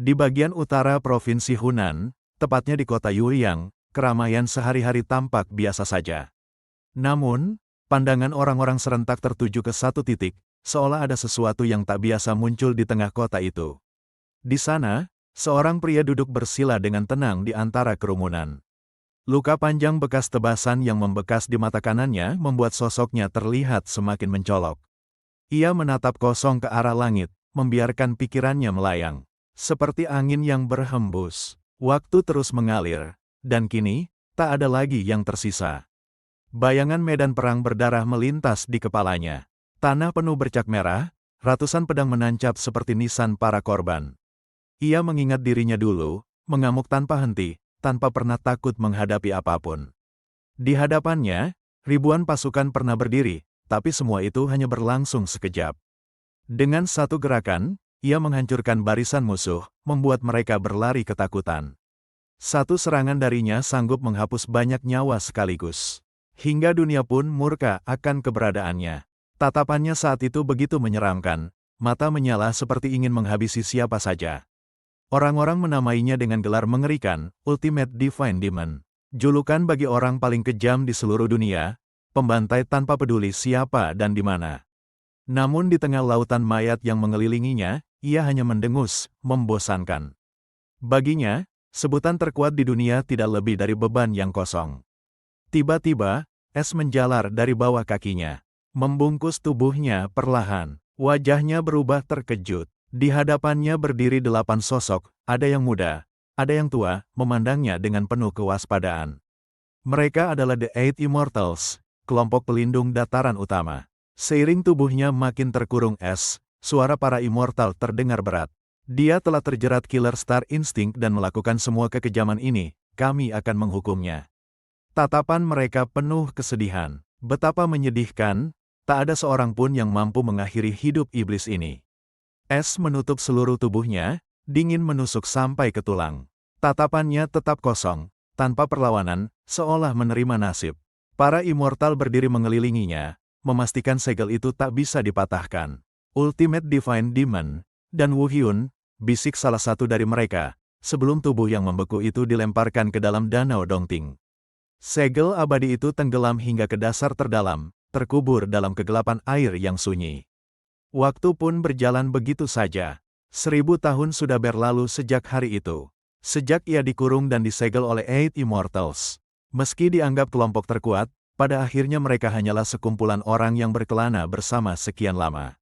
Di bagian utara Provinsi Hunan, tepatnya di kota Yuliang, keramaian sehari-hari tampak biasa saja. Namun, pandangan orang-orang serentak tertuju ke satu titik, seolah ada sesuatu yang tak biasa muncul di tengah kota itu. Di sana, seorang pria duduk bersila dengan tenang di antara kerumunan. Luka panjang bekas tebasan yang membekas di mata kanannya membuat sosoknya terlihat semakin mencolok. Ia menatap kosong ke arah langit, membiarkan pikirannya melayang. Seperti angin yang berhembus, waktu terus mengalir, dan kini, tak ada lagi yang tersisa. Bayangan medan perang berdarah melintas di kepalanya. Tanah penuh bercak merah, ratusan pedang menancap seperti nisan para korban. Ia mengingat dirinya dulu, mengamuk tanpa henti, tanpa pernah takut menghadapi apapun. Di hadapannya, ribuan pasukan pernah berdiri, tapi semua itu hanya berlangsung sekejap. Dengan satu gerakan, ia menghancurkan barisan musuh, membuat mereka berlari ketakutan. Satu serangan darinya sanggup menghapus banyak nyawa sekaligus. Hingga dunia pun murka akan keberadaannya. Tatapannya saat itu begitu menyeramkan, mata menyala seperti ingin menghabisi siapa saja. Orang-orang menamainya dengan gelar mengerikan, Ultimate Divine Demon. Julukan bagi orang paling kejam di seluruh dunia, pembantai tanpa peduli siapa dan di mana. Namun di tengah lautan mayat yang mengelilinginya, ia hanya mendengus, membosankan. Baginya, sebutan terkuat di dunia tidak lebih dari beban yang kosong. Tiba-tiba, es menjalar dari bawah kakinya, membungkus tubuhnya perlahan. Wajahnya berubah terkejut. Di hadapannya berdiri 8 sosok, ada yang muda, ada yang tua, memandangnya dengan penuh kewaspadaan. Mereka adalah The Eight Immortals, kelompok pelindung dataran utama. Seiring tubuhnya makin terkurung es, suara para immortal terdengar berat. Dia telah terjerat Killer Star Instinct dan melakukan semua kekejaman ini, kami akan menghukumnya. Tatapan mereka penuh kesedihan. Betapa menyedihkan, tak ada seorang pun yang mampu mengakhiri hidup iblis ini. Es menutup seluruh tubuhnya, dingin menusuk sampai ke tulang. Tatapannya tetap kosong, tanpa perlawanan, seolah menerima nasib. Para immortal berdiri mengelilinginya, memastikan segel itu tak bisa dipatahkan. Ultimate Divine Demon, dan Wu Hyun, bisik salah satu dari mereka, sebelum tubuh yang membeku itu dilemparkan ke dalam danau Dongting. Segel abadi itu tenggelam hingga ke dasar terdalam, terkubur dalam kegelapan air yang sunyi. Waktu pun berjalan begitu saja. 1000 tahun sudah berlalu sejak hari itu. Sejak ia dikurung dan disegel oleh Eight Immortals. Meski dianggap kelompok terkuat, pada akhirnya mereka hanyalah sekumpulan orang yang berkelana bersama sekian lama.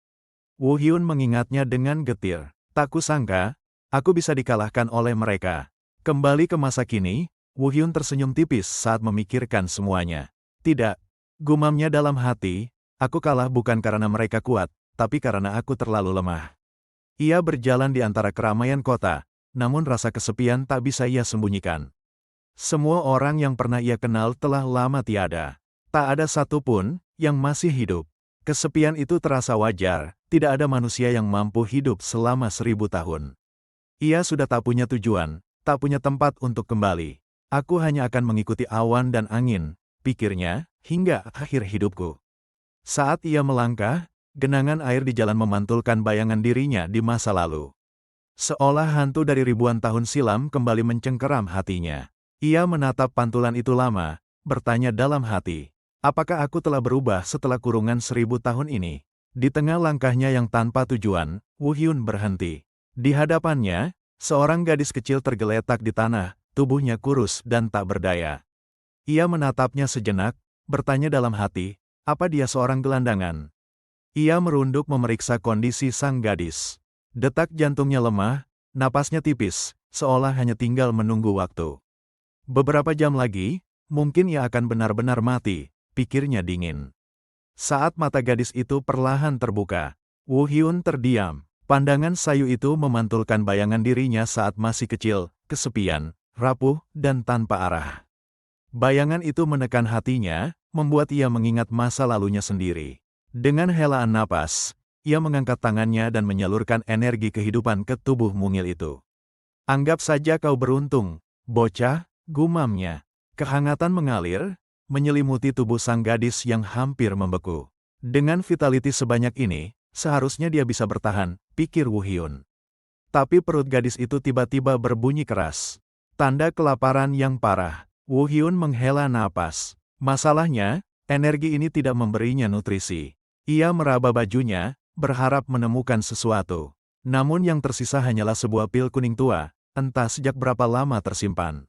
Wu Hyun mengingatnya dengan getir. Tak kusangka, aku bisa dikalahkan oleh mereka. Kembali ke masa kini, Wu Hyun tersenyum tipis saat memikirkan semuanya. Tidak, gumamnya dalam hati, aku kalah bukan karena mereka kuat, tapi karena aku terlalu lemah. Ia berjalan di antara keramaian kota, namun rasa kesepian tak bisa ia sembunyikan. Semua orang yang pernah ia kenal telah lama tiada. Tak ada satupun yang masih hidup. Kesepian itu terasa wajar, tidak ada manusia yang mampu hidup selama 1000 tahun. Ia sudah tak punya tujuan, tak punya tempat untuk kembali. Aku hanya akan mengikuti awan dan angin, pikirnya, hingga akhir hidupku. Saat ia melangkah, genangan air di jalan memantulkan bayangan dirinya di masa lalu. Seolah hantu dari ribuan tahun silam kembali mencengkeram hatinya. Ia menatap pantulan itu lama, bertanya dalam hati. Apakah aku telah berubah setelah kurungan 1000 tahun ini? Di tengah langkahnya yang tanpa tujuan, Wu Hyun berhenti. Di hadapannya, seorang gadis kecil tergeletak di tanah, tubuhnya kurus dan tak berdaya. Ia menatapnya sejenak, bertanya dalam hati, apa dia seorang gelandangan? Ia merunduk memeriksa kondisi sang gadis. Detak jantungnya lemah, napasnya tipis, seolah hanya tinggal menunggu waktu. Beberapa jam lagi, mungkin ia akan benar-benar mati. Pikirnya dingin. Saat mata gadis itu perlahan terbuka, Wu Hyun terdiam. Pandangan sayu itu memantulkan bayangan dirinya saat masih kecil, kesepian, rapuh, dan tanpa arah. Bayangan itu menekan hatinya, membuat ia mengingat masa lalunya sendiri. Dengan helaan napas, ia mengangkat tangannya dan menyalurkan energi kehidupan ke tubuh mungil itu. Anggap saja kau beruntung, bocah, gumamnya. Kehangatan mengalir, menyelimuti tubuh sang gadis yang hampir membeku. Dengan vitality sebanyak ini, seharusnya dia bisa bertahan, pikir Wu Hyun. Tapi perut gadis itu tiba-tiba berbunyi keras. Tanda kelaparan yang parah. Woo Hyun menghela napas. Masalahnya, energi ini tidak memberinya nutrisi. Ia meraba bajunya, berharap menemukan sesuatu. Namun yang tersisa hanyalah sebuah pil kuning tua, entah sejak berapa lama tersimpan.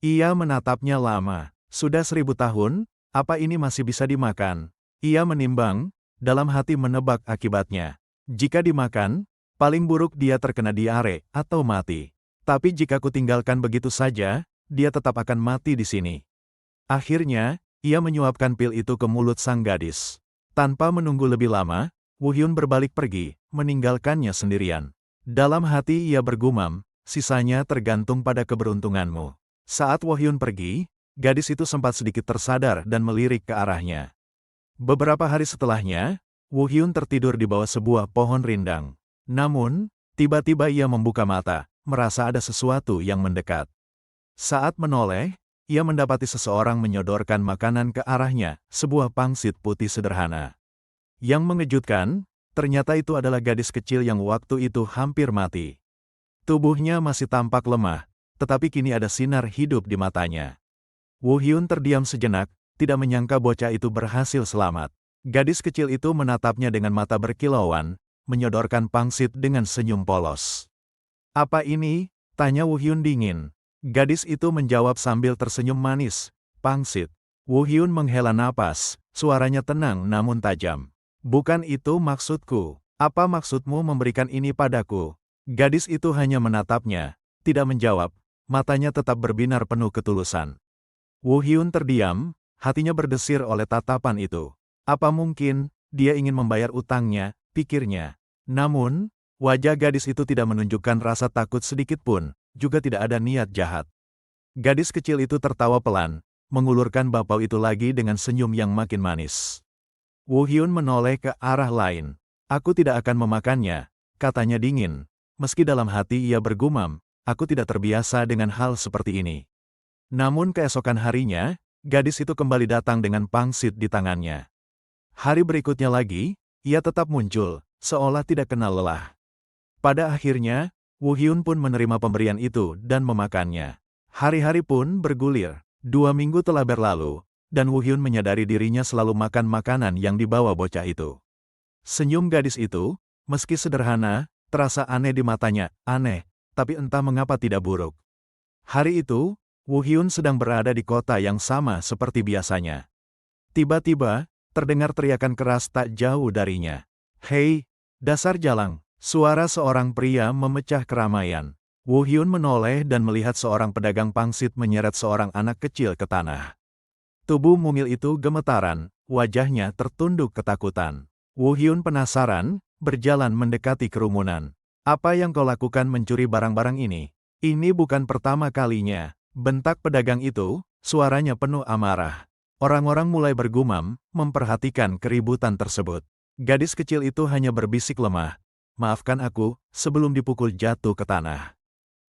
Ia menatapnya lama. Sudah 1000 tahun, apa ini masih bisa dimakan? Ia menimbang, dalam hati menebak akibatnya. Jika dimakan, paling buruk dia terkena diare atau mati. Tapi jika kutinggalkan begitu saja, dia tetap akan mati di sini. Akhirnya, ia menyuapkan pil itu ke mulut sang gadis. Tanpa menunggu lebih lama, Woo Hyun berbalik pergi, meninggalkannya sendirian. Dalam hati ia bergumam, sisanya tergantung pada keberuntunganmu. Saat Woo Hyun pergi, gadis itu sempat sedikit tersadar dan melirik ke arahnya. Beberapa hari setelahnya, Woo Hyun tertidur di bawah sebuah pohon rindang. Namun, tiba-tiba ia membuka mata, merasa ada sesuatu yang mendekat. Saat menoleh, ia mendapati seseorang menyodorkan makanan ke arahnya, sebuah pangsit putih sederhana. Yang mengejutkan, ternyata itu adalah gadis kecil yang waktu itu hampir mati. Tubuhnya masih tampak lemah, tetapi kini ada sinar hidup di matanya. Woo Hyun terdiam sejenak, tidak menyangka bocah itu berhasil selamat. Gadis kecil itu menatapnya dengan mata berkilauan, menyodorkan pangsit dengan senyum polos. "Apa ini?" tanya Woo Hyun dingin. Gadis itu menjawab sambil tersenyum manis, "Pangsit." Woo Hyun menghela napas, suaranya tenang namun tajam. "Bukan itu maksudku. Apa maksudmu memberikan ini padaku?" Gadis itu hanya menatapnya, tidak menjawab, matanya tetap berbinar penuh ketulusan. Woo Hyun terdiam, hatinya berdesir oleh tatapan itu. Apa mungkin, dia ingin membayar utangnya, pikirnya. Namun, wajah gadis itu tidak menunjukkan rasa takut sedikit pun, juga tidak ada niat jahat. Gadis kecil itu tertawa pelan, mengulurkan bapau itu lagi dengan senyum yang makin manis. Woo Hyun menoleh ke arah lain. "Aku tidak akan memakannya," katanya dingin. Meski dalam hati ia bergumam, "Aku tidak terbiasa dengan hal seperti ini." Namun keesokan harinya, gadis itu kembali datang dengan pangsit di tangannya. Hari berikutnya lagi, ia tetap muncul, seolah tidak kenal lelah. Pada akhirnya, Woo Hyun pun menerima pemberian itu dan memakannya. Hari-hari pun bergulir. 2 minggu telah berlalu, dan Woo Hyun menyadari dirinya selalu makan makanan yang dibawa bocah itu. Senyum gadis itu, meski sederhana, terasa aneh di matanya, aneh, tapi entah mengapa tidak buruk. Hari itu, Woo Hyun sedang berada di kota yang sama seperti biasanya. Tiba-tiba, terdengar teriakan keras tak jauh darinya. "Hei, dasar jalang!" Suara seorang pria memecah keramaian. Woo Hyun menoleh dan melihat seorang pedagang pangsit menyeret seorang anak kecil ke tanah. Tubuh mungil itu gemetaran, wajahnya tertunduk ketakutan. Woo Hyun penasaran, berjalan mendekati kerumunan. "Apa yang kau lakukan mencuri barang-barang ini? Ini bukan pertama kalinya." Bentak pedagang itu, suaranya penuh amarah. Orang-orang mulai bergumam, memperhatikan keributan tersebut. Gadis kecil itu hanya berbisik lemah, "Maafkan aku," sebelum dipukul jatuh ke tanah.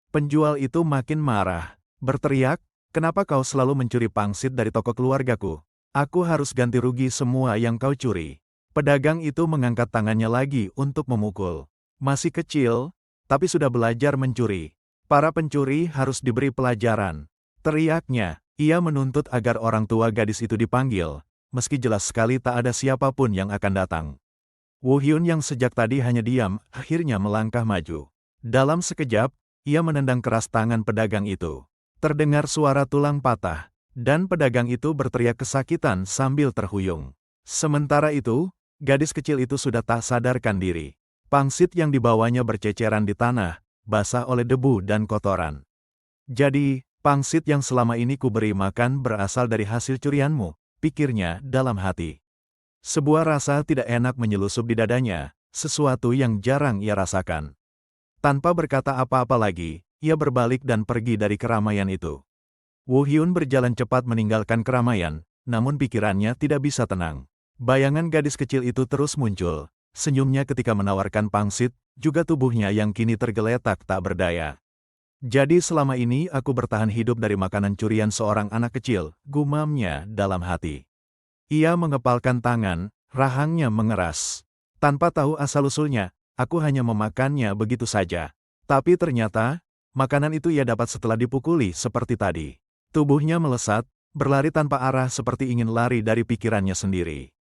Penjual itu makin marah, berteriak, "Kenapa kau selalu mencuri pangsit dari toko keluargaku? Aku harus ganti rugi semua yang kau curi." Pedagang itu mengangkat tangannya lagi untuk memukul. Masih kecil, tapi sudah belajar mencuri. "Para pencuri harus diberi pelajaran," teriaknya. Ia menuntut agar orang tua gadis itu dipanggil, meski jelas sekali tak ada siapapun yang akan datang. Woo Hyun yang sejak tadi hanya diam, akhirnya melangkah maju. Dalam sekejap, ia menendang keras tangan pedagang itu. Terdengar suara tulang patah, dan pedagang itu berteriak kesakitan sambil terhuyung. Sementara itu, gadis kecil itu sudah tak sadarkan diri. Pangsit yang dibawanya berceceran di tanah, basah oleh debu dan kotoran. "Jadi, pangsit yang selama ini kuberi makan berasal dari hasil curianmu," pikirnya dalam hati. Sebuah rasa tidak enak menyelusup di dadanya, sesuatu yang jarang ia rasakan. Tanpa berkata apa-apa lagi, ia berbalik dan pergi dari keramaian itu. Woo Hyun berjalan cepat meninggalkan keramaian, namun pikirannya tidak bisa tenang. Bayangan gadis kecil itu terus muncul, senyumnya ketika menawarkan pangsit, juga tubuhnya yang kini tergeletak tak berdaya. "Jadi selama ini aku bertahan hidup dari makanan curian seorang anak kecil," gumamnya dalam hati. Ia mengepalkan tangan, rahangnya mengeras. "Tanpa tahu asal-usulnya, aku hanya memakannya begitu saja. Tapi ternyata, makanan itu ia dapat setelah dipukuli seperti tadi. Tubuhnya melesat, berlari tanpa arah seperti ingin lari dari pikirannya sendiri.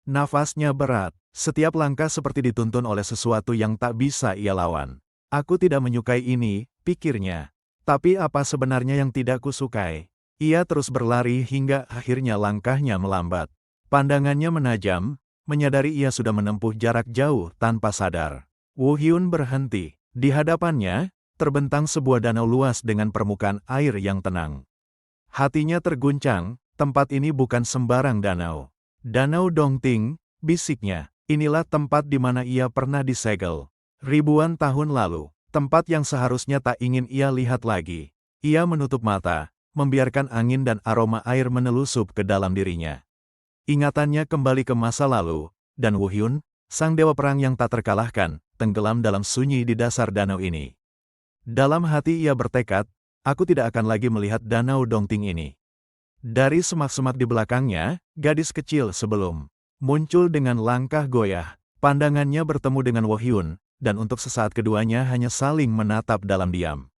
Nafasnya berat, setiap langkah seperti dituntun oleh sesuatu yang tak bisa ia lawan. Aku tidak menyukai ini, pikirnya. Tapi apa sebenarnya yang tidak kusukai? Ia terus berlari hingga akhirnya langkahnya melambat. Pandangannya menajam, menyadari ia sudah menempuh jarak jauh tanpa sadar. Woo Hyun berhenti. Di hadapannya, terbentang sebuah danau luas dengan permukaan air yang tenang. Hatinya terguncang, tempat ini bukan sembarang danau. Danau Dongting, bisiknya, inilah tempat di mana ia pernah disegel. Ribuan tahun lalu, tempat yang seharusnya tak ingin ia lihat lagi. Ia menutup mata, membiarkan angin dan aroma air menelusup ke dalam dirinya. Ingatannya kembali ke masa lalu, dan Woo Hyun, sang dewa perang yang tak terkalahkan, tenggelam dalam sunyi di dasar danau ini. Dalam hati ia bertekad, aku tidak akan lagi melihat danau Dongting ini. Dari semak-semak di belakangnya, gadis kecil sebelum muncul dengan langkah goyah. Pandangannya bertemu dengan Woo Hyun, dan untuk sesaat keduanya hanya saling menatap dalam diam.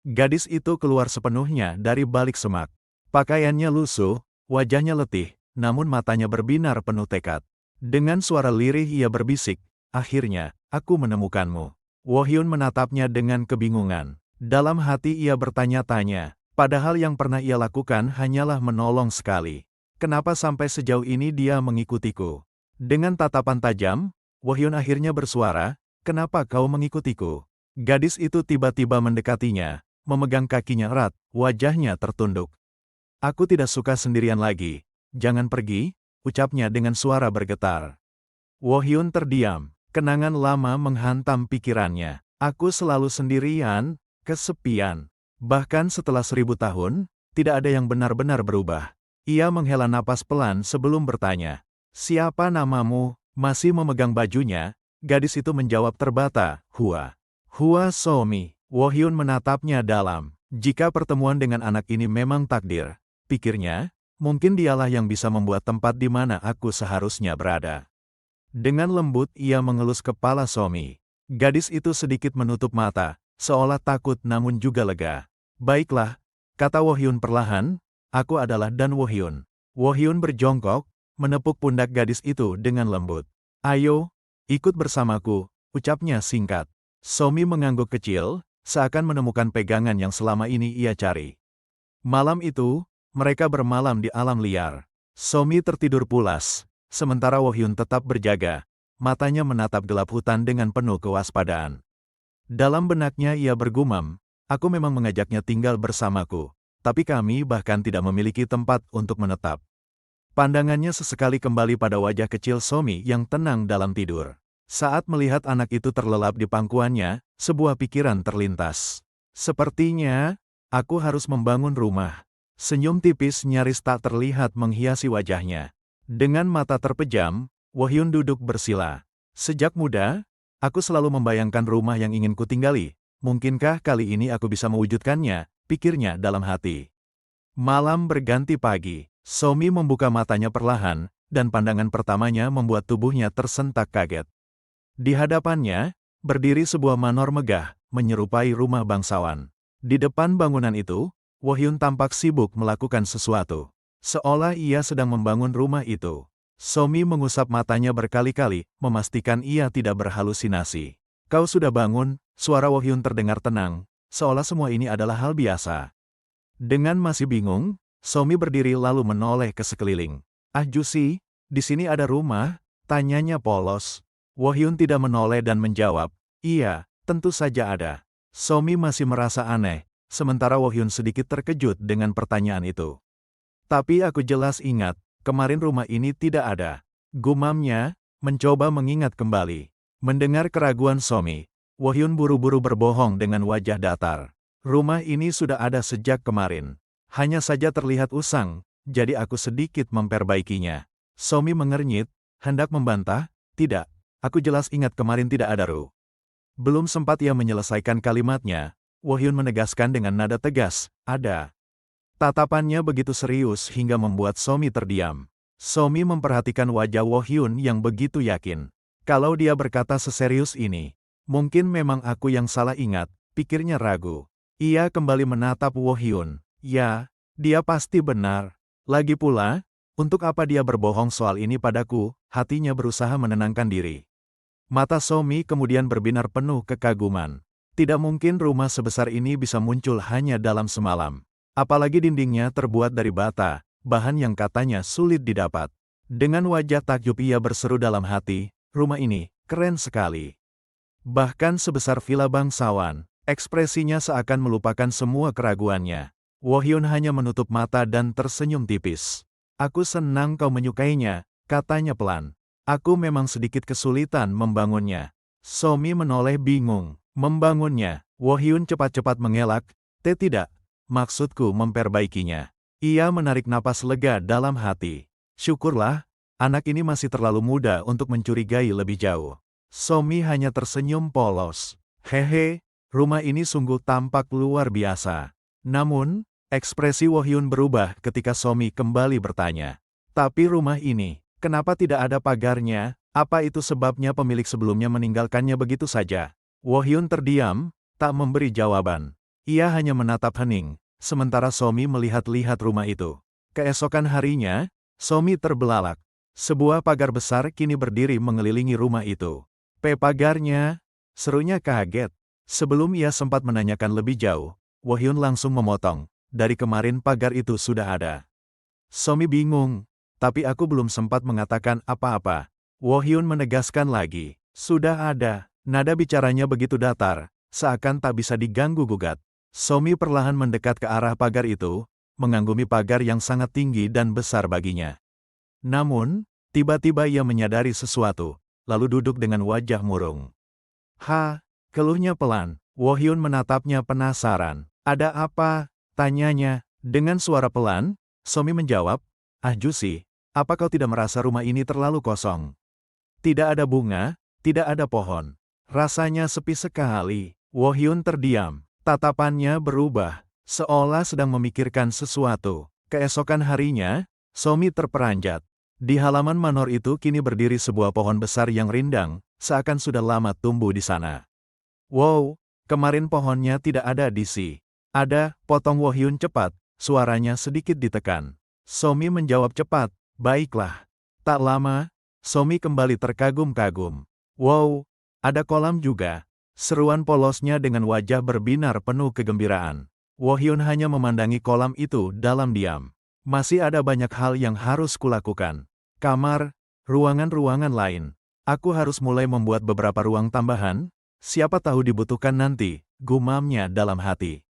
Gadis itu keluar sepenuhnya dari balik semak. Pakaiannya lusuh, wajahnya letih, namun matanya berbinar penuh tekad. Dengan suara lirih ia berbisik, akhirnya, aku menemukanmu. Woo Hyun menatapnya dengan kebingungan. Dalam hati ia bertanya-tanya, padahal yang pernah ia lakukan hanyalah menolong sekali. Kenapa sampai sejauh ini dia mengikutiku? Dengan tatapan tajam, Woo Hyun akhirnya bersuara, kenapa kau mengikutiku? Gadis itu tiba-tiba mendekatinya, memegang kakinya erat, wajahnya tertunduk. Aku tidak suka sendirian lagi, jangan pergi, ucapnya dengan suara bergetar. Woo Hyun terdiam. Kenangan lama menghantam pikirannya. Aku selalu sendirian, kesepian. Bahkan setelah 1000 tahun, tidak ada yang benar-benar berubah. Ia menghela napas pelan sebelum bertanya. Siapa namamu? Masih memegang bajunya, gadis itu menjawab terbata, Hua. Hua Somi. Woo Hyun menatapnya dalam. Jika pertemuan dengan anak ini memang takdir, pikirnya, mungkin dialah yang bisa membuat tempat di mana aku seharusnya berada. Dengan lembut ia mengelus kepala Somi. Gadis itu sedikit menutup mata, seolah takut namun juga lega. Baiklah, kata Woo Hyun perlahan, aku adalah Dan Woo Hyun. Woo Hyun berjongkok, menepuk pundak gadis itu dengan lembut. Ayo, ikut bersamaku, ucapnya singkat. Somi mengangguk kecil, seakan menemukan pegangan yang selama ini ia cari. Malam itu, mereka bermalam di alam liar. Somi tertidur pulas. Sementara Woo Hyun tetap berjaga, matanya menatap gelap hutan dengan penuh kewaspadaan. Dalam benaknya ia bergumam, aku memang mengajaknya tinggal bersamaku, tapi kami bahkan tidak memiliki tempat untuk menetap. Pandangannya sesekali kembali pada wajah kecil Somi yang tenang dalam tidur. Saat melihat anak itu terlelap di pangkuannya, sebuah pikiran terlintas. Sepertinya, aku harus membangun rumah. Senyum tipis nyaris tak terlihat menghiasi wajahnya. Dengan mata terpejam, Woo Hyun duduk bersila. Sejak muda, aku selalu membayangkan rumah yang ingin kutinggali. Mungkinkah kali ini aku bisa mewujudkannya, pikirnya dalam hati. Malam berganti pagi, Somi membuka matanya perlahan, dan pandangan pertamanya membuat tubuhnya tersentak kaget. Di hadapannya, berdiri sebuah manor megah, menyerupai rumah bangsawan. Di depan bangunan itu, Woo Hyun tampak sibuk melakukan sesuatu. Seolah ia sedang membangun rumah itu. Somi mengusap matanya berkali-kali, memastikan ia tidak berhalusinasi. Kau sudah bangun, suara Woo Hyun terdengar tenang, seolah semua ini adalah hal biasa. Dengan masih bingung, Somi berdiri lalu menoleh ke sekeliling. Ah Jusi, di sini ada rumah? Tanyanya polos. Woo Hyun tidak menoleh dan menjawab, iya, tentu saja ada. Somi masih merasa aneh, sementara Woo Hyun sedikit terkejut dengan pertanyaan itu. Tapi aku jelas ingat, kemarin rumah ini tidak ada. Gumamnya, mencoba mengingat kembali. Mendengar keraguan Somi, Woo Hyun buru-buru berbohong dengan wajah datar. Rumah ini sudah ada sejak kemarin. Hanya saja terlihat usang, jadi aku sedikit memperbaikinya. Somi mengernyit, hendak membantah, tidak, aku jelas ingat kemarin tidak ada Ru. Belum sempat ia menyelesaikan kalimatnya, Woo Hyun menegaskan dengan nada tegas, ada. Tatapannya begitu serius hingga membuat Somi terdiam. Somi memperhatikan wajah Woo Hyun yang begitu yakin. Kalau dia berkata seserius ini, mungkin memang aku yang salah ingat, pikirnya ragu. Ia kembali menatap Wohyun. Ya, dia pasti benar. Lagi pula, untuk apa dia berbohong soal ini padaku, hatinya berusaha menenangkan diri. Mata Somi kemudian berbinar penuh kekaguman. Tidak mungkin rumah sebesar ini bisa muncul hanya dalam semalam. Apalagi dindingnya terbuat dari bata, bahan yang katanya sulit didapat. Dengan wajah takjub ia berseru dalam hati, rumah ini keren sekali. Bahkan sebesar villa bangsawan, ekspresinya seakan melupakan semua keraguannya. Wohyun hanya menutup mata dan tersenyum tipis. Aku senang kau menyukainya, katanya pelan. Aku memang sedikit kesulitan membangunnya. Somi menoleh bingung. Membangunnya, Wohyun cepat-cepat mengelak. Tidak, maksudku memperbaikinya. Ia menarik napas lega dalam hati. Syukurlah, anak ini masih terlalu muda untuk mencurigai lebih jauh. Somi hanya tersenyum polos. Hehe, rumah ini sungguh tampak luar biasa. Namun, ekspresi Wohyun berubah ketika Somi kembali bertanya. Tapi rumah ini, kenapa tidak ada pagarnya? Apa itu sebabnya pemilik sebelumnya meninggalkannya begitu saja? Wohyun terdiam, tak memberi jawaban. Ia hanya menatap hening, sementara Somi melihat-lihat rumah itu. Keesokan harinya, Somi terbelalak. Sebuah pagar besar kini berdiri mengelilingi rumah itu. Pagarnya, serunya kaget. Sebelum ia sempat menanyakan lebih jauh, Wohyun langsung memotong. Dari kemarin pagar itu sudah ada. Somi bingung, tapi aku belum sempat mengatakan apa-apa. Wohyun menegaskan lagi, sudah ada. Nada bicaranya begitu datar, seakan tak bisa diganggu-gugat. Somi perlahan mendekat ke arah pagar itu, mengagumi pagar yang sangat tinggi dan besar baginya. Namun, tiba-tiba ia menyadari sesuatu. Lalu duduk dengan wajah murung. Keluhnya pelan. Wohyun menatapnya penasaran. Ada apa? Tanyanya. Dengan suara pelan, Somi menjawab, Jusi, apa kau tidak merasa rumah ini terlalu kosong? Tidak ada bunga, tidak ada pohon. Rasanya sepi sekali. Wohyun terdiam. Tatapannya berubah, seolah sedang memikirkan sesuatu. Keesokan harinya, Somi terperanjat. Di halaman manor itu kini berdiri sebuah pohon besar yang rindang, seakan sudah lama tumbuh di sana. Wow, kemarin pohonnya tidak ada di sini. Ada, potong Wohyun cepat, suaranya sedikit ditekan. Somi menjawab cepat, baiklah. Tak lama, Somi kembali terkagum-kagum. Wow, ada kolam juga. Seruan polosnya dengan wajah berbinar penuh kegembiraan. Wohyun hanya memandangi kolam itu dalam diam. Masih ada banyak hal yang harus kulakukan. Kamar, ruangan-ruangan lain. Aku harus mulai membuat beberapa ruang tambahan, siapa tahu dibutuhkan nanti, gumamnya dalam hati.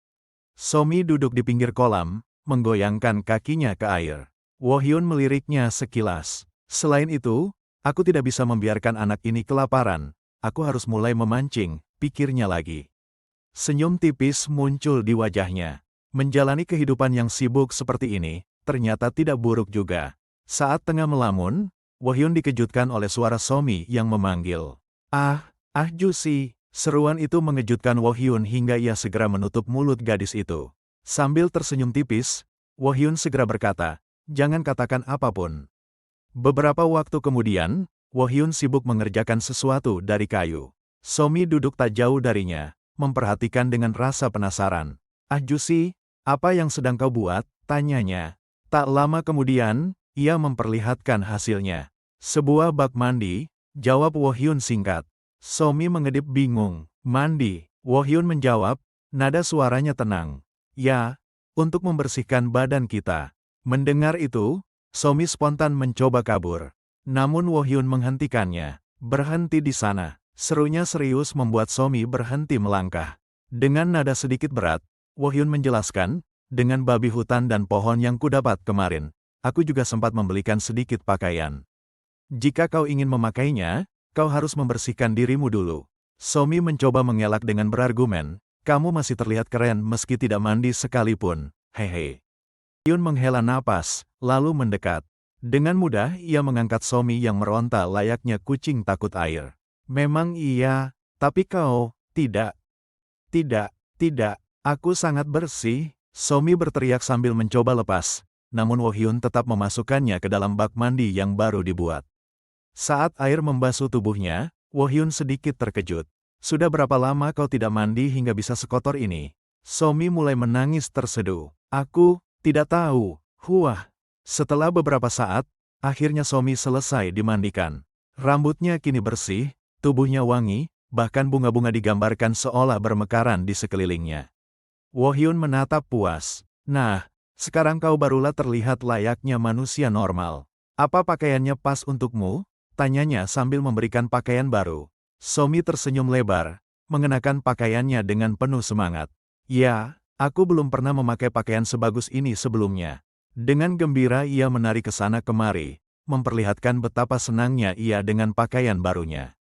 Somi duduk di pinggir kolam, menggoyangkan kakinya ke air. Wohyun meliriknya sekilas. Selain itu, aku tidak bisa membiarkan anak ini kelaparan. Aku harus mulai memancing, pikirnya lagi. Senyum tipis muncul di wajahnya. Menjalani kehidupan yang sibuk seperti ini, ternyata tidak buruk juga. Saat tengah melamun, Wohyun dikejutkan oleh suara Somi yang memanggil. Jusi. Seruan itu mengejutkan Wohyun hingga ia segera menutup mulut gadis itu. Sambil tersenyum tipis, Wohyun segera berkata, jangan katakan apapun. Beberapa waktu kemudian, Wohyun sibuk mengerjakan sesuatu dari kayu. Somi duduk tak jauh darinya, memperhatikan dengan rasa penasaran. Jusi, apa yang sedang kau buat? Tanyanya. Tak lama kemudian, ia memperlihatkan hasilnya. Sebuah bak mandi, jawab Wohyun singkat. Somi mengedip bingung. Mandi, Wohyun menjawab, nada suaranya tenang. Ya, untuk membersihkan badan kita. Mendengar itu, Somi spontan mencoba kabur. Namun Wohyun menghentikannya. Berhenti di sana. Serunya serius membuat Somi berhenti melangkah. Dengan nada sedikit berat, Wohyun menjelaskan, dengan babi hutan dan pohon yang kudapat kemarin, aku juga sempat membelikan sedikit pakaian. Jika kau ingin memakainya, kau harus membersihkan dirimu dulu. Somi mencoba mengelak dengan berargumen, kamu masih terlihat keren meski tidak mandi sekalipun, hehe. Wohyun menghela napas, lalu mendekat. Dengan mudah ia mengangkat Somi yang meronta layaknya kucing takut air. Memang iya, tapi kau, tidak, aku sangat bersih. Somi berteriak sambil mencoba lepas, namun Wohyun tetap memasukkannya ke dalam bak mandi yang baru dibuat. Saat air membasuh tubuhnya, Wohyun sedikit terkejut. Sudah berapa lama kau tidak mandi hingga bisa sekotor ini? Somi mulai menangis terseduh. Aku tidak tahu. Huah. Setelah beberapa saat, akhirnya Somi selesai dimandikan. Rambutnya kini bersih, tubuhnya wangi, bahkan bunga-bunga digambarkan seolah bermekaran di sekelilingnya. Wohyun menatap puas. Nah, sekarang kau barulah terlihat layaknya manusia normal. Apa pakaiannya pas untukmu? Tanyanya sambil memberikan pakaian baru. Somi tersenyum lebar, mengenakan pakaiannya dengan penuh semangat. Ya, aku belum pernah memakai pakaian sebagus ini sebelumnya. Dengan gembira ia menari ke sana kemari, memperlihatkan betapa senangnya ia dengan pakaian barunya.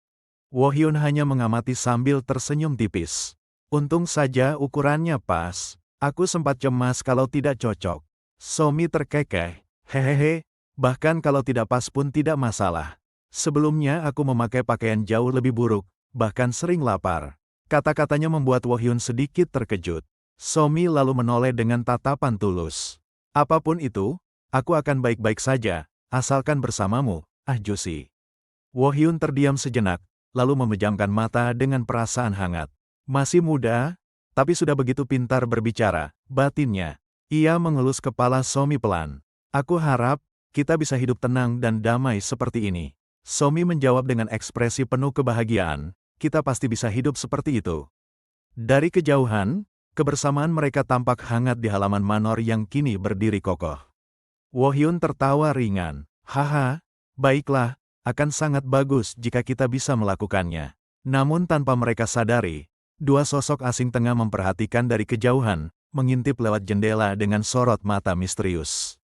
Wohyun hanya mengamati sambil tersenyum tipis. Untung saja ukurannya pas. Aku sempat cemas kalau tidak cocok. Somi terkekeh. Hehehe, bahkan kalau tidak pas pun tidak masalah. Sebelumnya aku memakai pakaian jauh lebih buruk, bahkan sering lapar. Kata-katanya membuat Wohyun sedikit terkejut. Somi lalu menoleh dengan tatapan tulus. Apapun itu, aku akan baik-baik saja, asalkan bersamamu, Josie. Wohyun terdiam sejenak, lalu memejamkan mata dengan perasaan hangat. Masih muda, tapi sudah begitu pintar berbicara, batinnya. Ia mengelus kepala Somi pelan. Aku harap, kita bisa hidup tenang dan damai seperti ini. Somi menjawab dengan ekspresi penuh kebahagiaan, kita pasti bisa hidup seperti itu. Dari kejauhan, kebersamaan mereka tampak hangat di halaman manor yang kini berdiri kokoh. Wohyun tertawa ringan. Haha, baiklah, akan sangat bagus jika kita bisa melakukannya. Namun tanpa mereka sadari, dua sosok asing tengah memperhatikan dari kejauhan, mengintip lewat jendela dengan sorot mata misterius.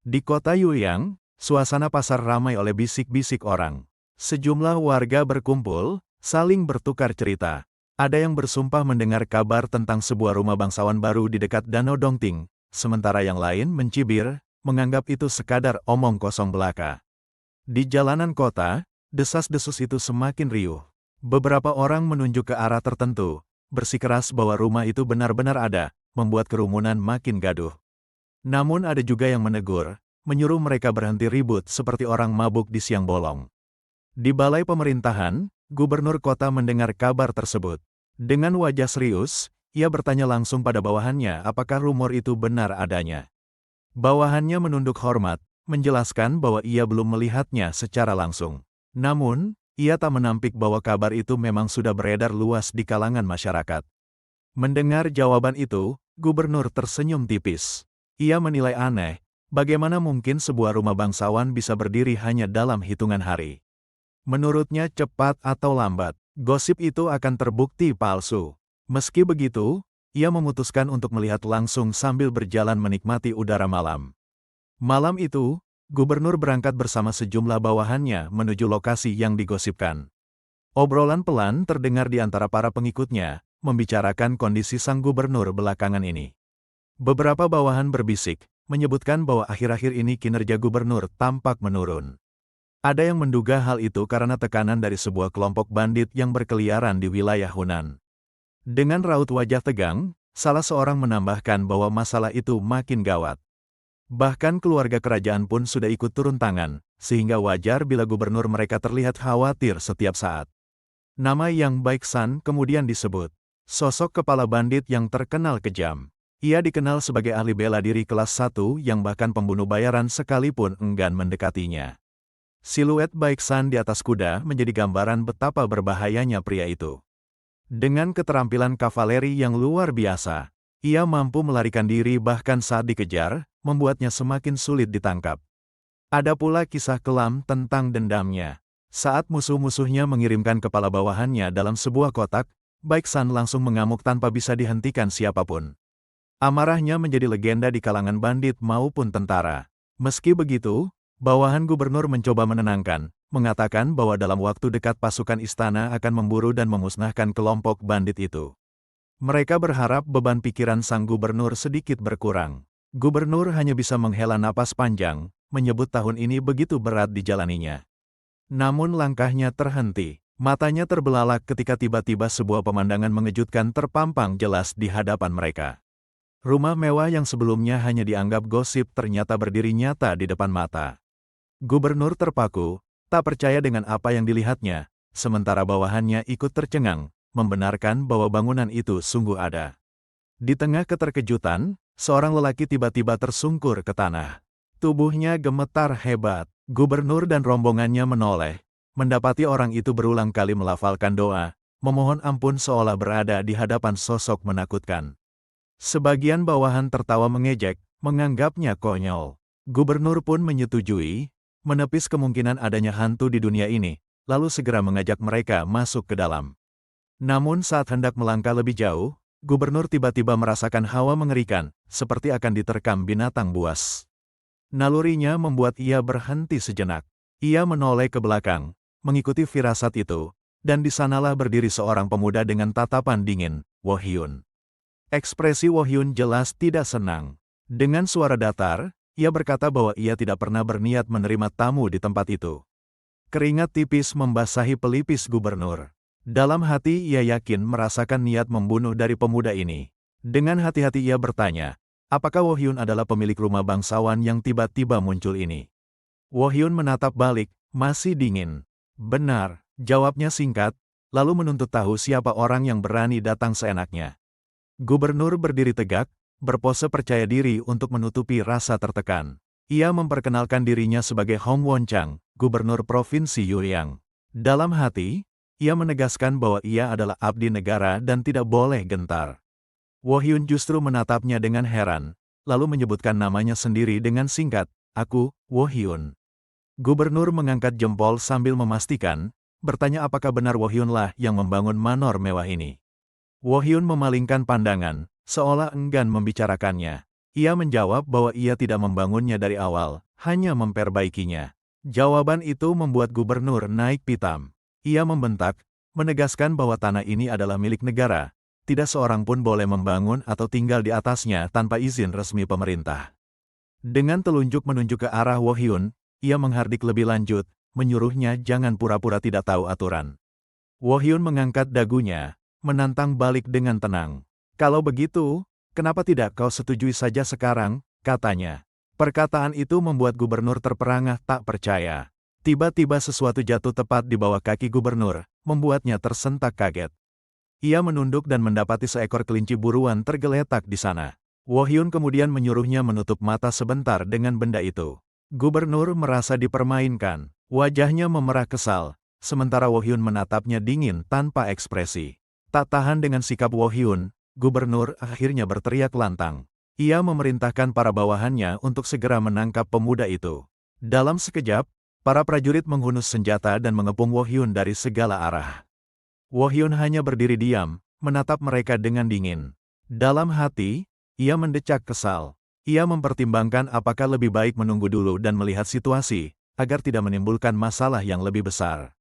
Di kota Yueyang, suasana pasar ramai oleh bisik-bisik orang. Sejumlah warga berkumpul, saling bertukar cerita. Ada yang bersumpah mendengar kabar tentang sebuah rumah bangsawan baru di dekat Danau Dongting, sementara yang lain mencibir, menganggap itu sekadar omong kosong belaka. Di jalanan kota, desas-desus itu semakin riuh. Beberapa orang menunjuk ke arah tertentu, bersikeras bahwa rumah itu benar-benar ada, membuat kerumunan makin gaduh. Namun ada juga yang menegur, menyuruh mereka berhenti ribut seperti orang mabuk di siang bolong. Di balai pemerintahan, gubernur kota mendengar kabar tersebut. Dengan wajah serius, ia bertanya langsung pada bawahannya apakah rumor itu benar adanya. Bawahannya menunduk hormat, menjelaskan bahwa ia belum melihatnya secara langsung. Namun, ia tak menampik bahwa kabar itu memang sudah beredar luas di kalangan masyarakat. Mendengar jawaban itu, gubernur tersenyum tipis. Ia menilai aneh, bagaimana mungkin sebuah rumah bangsawan bisa berdiri hanya dalam hitungan hari. Menurutnya cepat atau lambat, gosip itu akan terbukti palsu. Meski begitu, ia memutuskan untuk melihat langsung sambil berjalan menikmati udara malam. Malam itu, gubernur berangkat bersama sejumlah bawahannya menuju lokasi yang digosipkan. Obrolan pelan terdengar di antara para pengikutnya, membicarakan kondisi sang gubernur belakangan ini. Beberapa bawahan berbisik, menyebutkan bahwa akhir-akhir ini kinerja gubernur tampak menurun. Ada yang menduga hal itu karena tekanan dari sebuah kelompok bandit yang berkeliaran di wilayah Hunan. Dengan raut wajah tegang, salah seorang menambahkan bahwa masalah itu makin gawat. Bahkan keluarga kerajaan pun sudah ikut turun tangan, sehingga wajar bila gubernur mereka terlihat khawatir setiap saat. Nama Yang Baiksan kemudian disebut. Sosok kepala bandit yang terkenal kejam. Ia dikenal sebagai ahli bela diri kelas 1 yang bahkan pembunuh bayaran sekalipun enggan mendekatinya. Siluet Baiksan di atas kuda menjadi gambaran betapa berbahayanya pria itu. Dengan keterampilan kavaleri yang luar biasa, ia mampu melarikan diri bahkan saat dikejar, membuatnya semakin sulit ditangkap. Ada pula kisah kelam tentang dendamnya. Saat musuh-musuhnya mengirimkan kepala bawahannya dalam sebuah kotak, Baiksan langsung mengamuk tanpa bisa dihentikan siapapun. Amarahnya menjadi legenda di kalangan bandit maupun tentara. Meski begitu, bawahan gubernur mencoba menenangkan, mengatakan bahwa dalam waktu dekat pasukan istana akan memburu dan memusnahkan kelompok bandit itu. Mereka berharap beban pikiran sang gubernur sedikit berkurang. Gubernur hanya bisa menghela napas panjang, menyebut tahun ini begitu berat dijalaninya. Namun langkahnya terhenti. Matanya terbelalak ketika tiba-tiba sebuah pemandangan mengejutkan terpampang jelas di hadapan mereka. Rumah mewah yang sebelumnya hanya dianggap gosip ternyata berdiri nyata di depan mata. Gubernur terpaku, tak percaya dengan apa yang dilihatnya, sementara bawahannya ikut tercengang, membenarkan bahwa bangunan itu sungguh ada. Di tengah keterkejutan, seorang lelaki tiba-tiba tersungkur ke tanah. Tubuhnya gemetar hebat. Gubernur dan rombongannya menoleh, mendapati orang itu berulang kali melafalkan doa, memohon ampun seolah berada di hadapan sosok menakutkan. Sebagian bawahan tertawa mengejek, menganggapnya konyol. Gubernur pun menyetujui, menepis kemungkinan adanya hantu di dunia ini, lalu segera mengajak mereka masuk ke dalam. Namun saat hendak melangkah lebih jauh, Gubernur tiba-tiba merasakan hawa mengerikan, seperti akan diterkam binatang buas. Nalurinya membuat ia berhenti sejenak. Ia menoleh ke belakang, mengikuti firasat itu, dan di sanalah berdiri seorang pemuda dengan tatapan dingin, Wo Hyun. Ekspresi Wo Hyun jelas tidak senang. Dengan suara datar, ia berkata bahwa ia tidak pernah berniat menerima tamu di tempat itu. Keringat tipis membasahi pelipis Gubernur. Dalam hati ia yakin merasakan niat membunuh dari pemuda ini. Dengan hati-hati ia bertanya, apakah Wo Hyun adalah pemilik rumah bangsawan yang tiba-tiba muncul ini? Wo Hyun menatap balik, masih dingin. Benar, jawabnya singkat, lalu menuntut tahu siapa orang yang berani datang seenaknya. Gubernur berdiri tegak, berpose percaya diri untuk menutupi rasa tertekan. Ia memperkenalkan dirinya sebagai Hong Won-chang, Gubernur Provinsi Yuliang. Dalam hati, ia menegaskan bahwa ia adalah abdi negara dan tidak boleh gentar. Wo Hyun justru menatapnya dengan heran, lalu menyebutkan namanya sendiri dengan singkat, aku, Wo Hyun. Gubernur mengangkat jempol sambil memastikan, bertanya apakah benar Wo Hyun-lah yang membangun manor mewah ini. Wo Hyun memalingkan pandangan, seolah enggan membicarakannya. Ia menjawab bahwa ia tidak membangunnya dari awal, hanya memperbaikinya. Jawaban itu membuat Gubernur naik pitam. Ia membentak, menegaskan bahwa tanah ini adalah milik negara. Tidak seorang pun boleh membangun atau tinggal di atasnya tanpa izin resmi pemerintah. Dengan telunjuk menunjuk ke arah Wo Hyun, ia menghardik lebih lanjut, menyuruhnya jangan pura-pura tidak tahu aturan. Wo Hyun mengangkat dagunya, menantang balik dengan tenang. Kalau begitu, kenapa tidak kau setujui saja sekarang, katanya. Perkataan itu membuat Gubernur terperangah tak percaya. Tiba-tiba sesuatu jatuh tepat di bawah kaki Gubernur, membuatnya tersentak kaget. Ia menunduk dan mendapati seekor kelinci buruan tergeletak di sana. Wo Hyun kemudian menyuruhnya menutup mata sebentar dengan benda itu. Gubernur merasa dipermainkan. Wajahnya memerah kesal, sementara Wo Hyun menatapnya dingin tanpa ekspresi. Tak tahan dengan sikap Wo Hyun, Gubernur akhirnya berteriak lantang. Ia memerintahkan para bawahannya untuk segera menangkap pemuda itu. Dalam sekejap, para prajurit menghunus senjata dan mengepung Wo Hyun dari segala arah. Wo Hyun hanya berdiri diam, menatap mereka dengan dingin. Dalam hati, ia mendecak kesal. Ia mempertimbangkan apakah lebih baik menunggu dulu dan melihat situasi, agar tidak menimbulkan masalah yang lebih besar.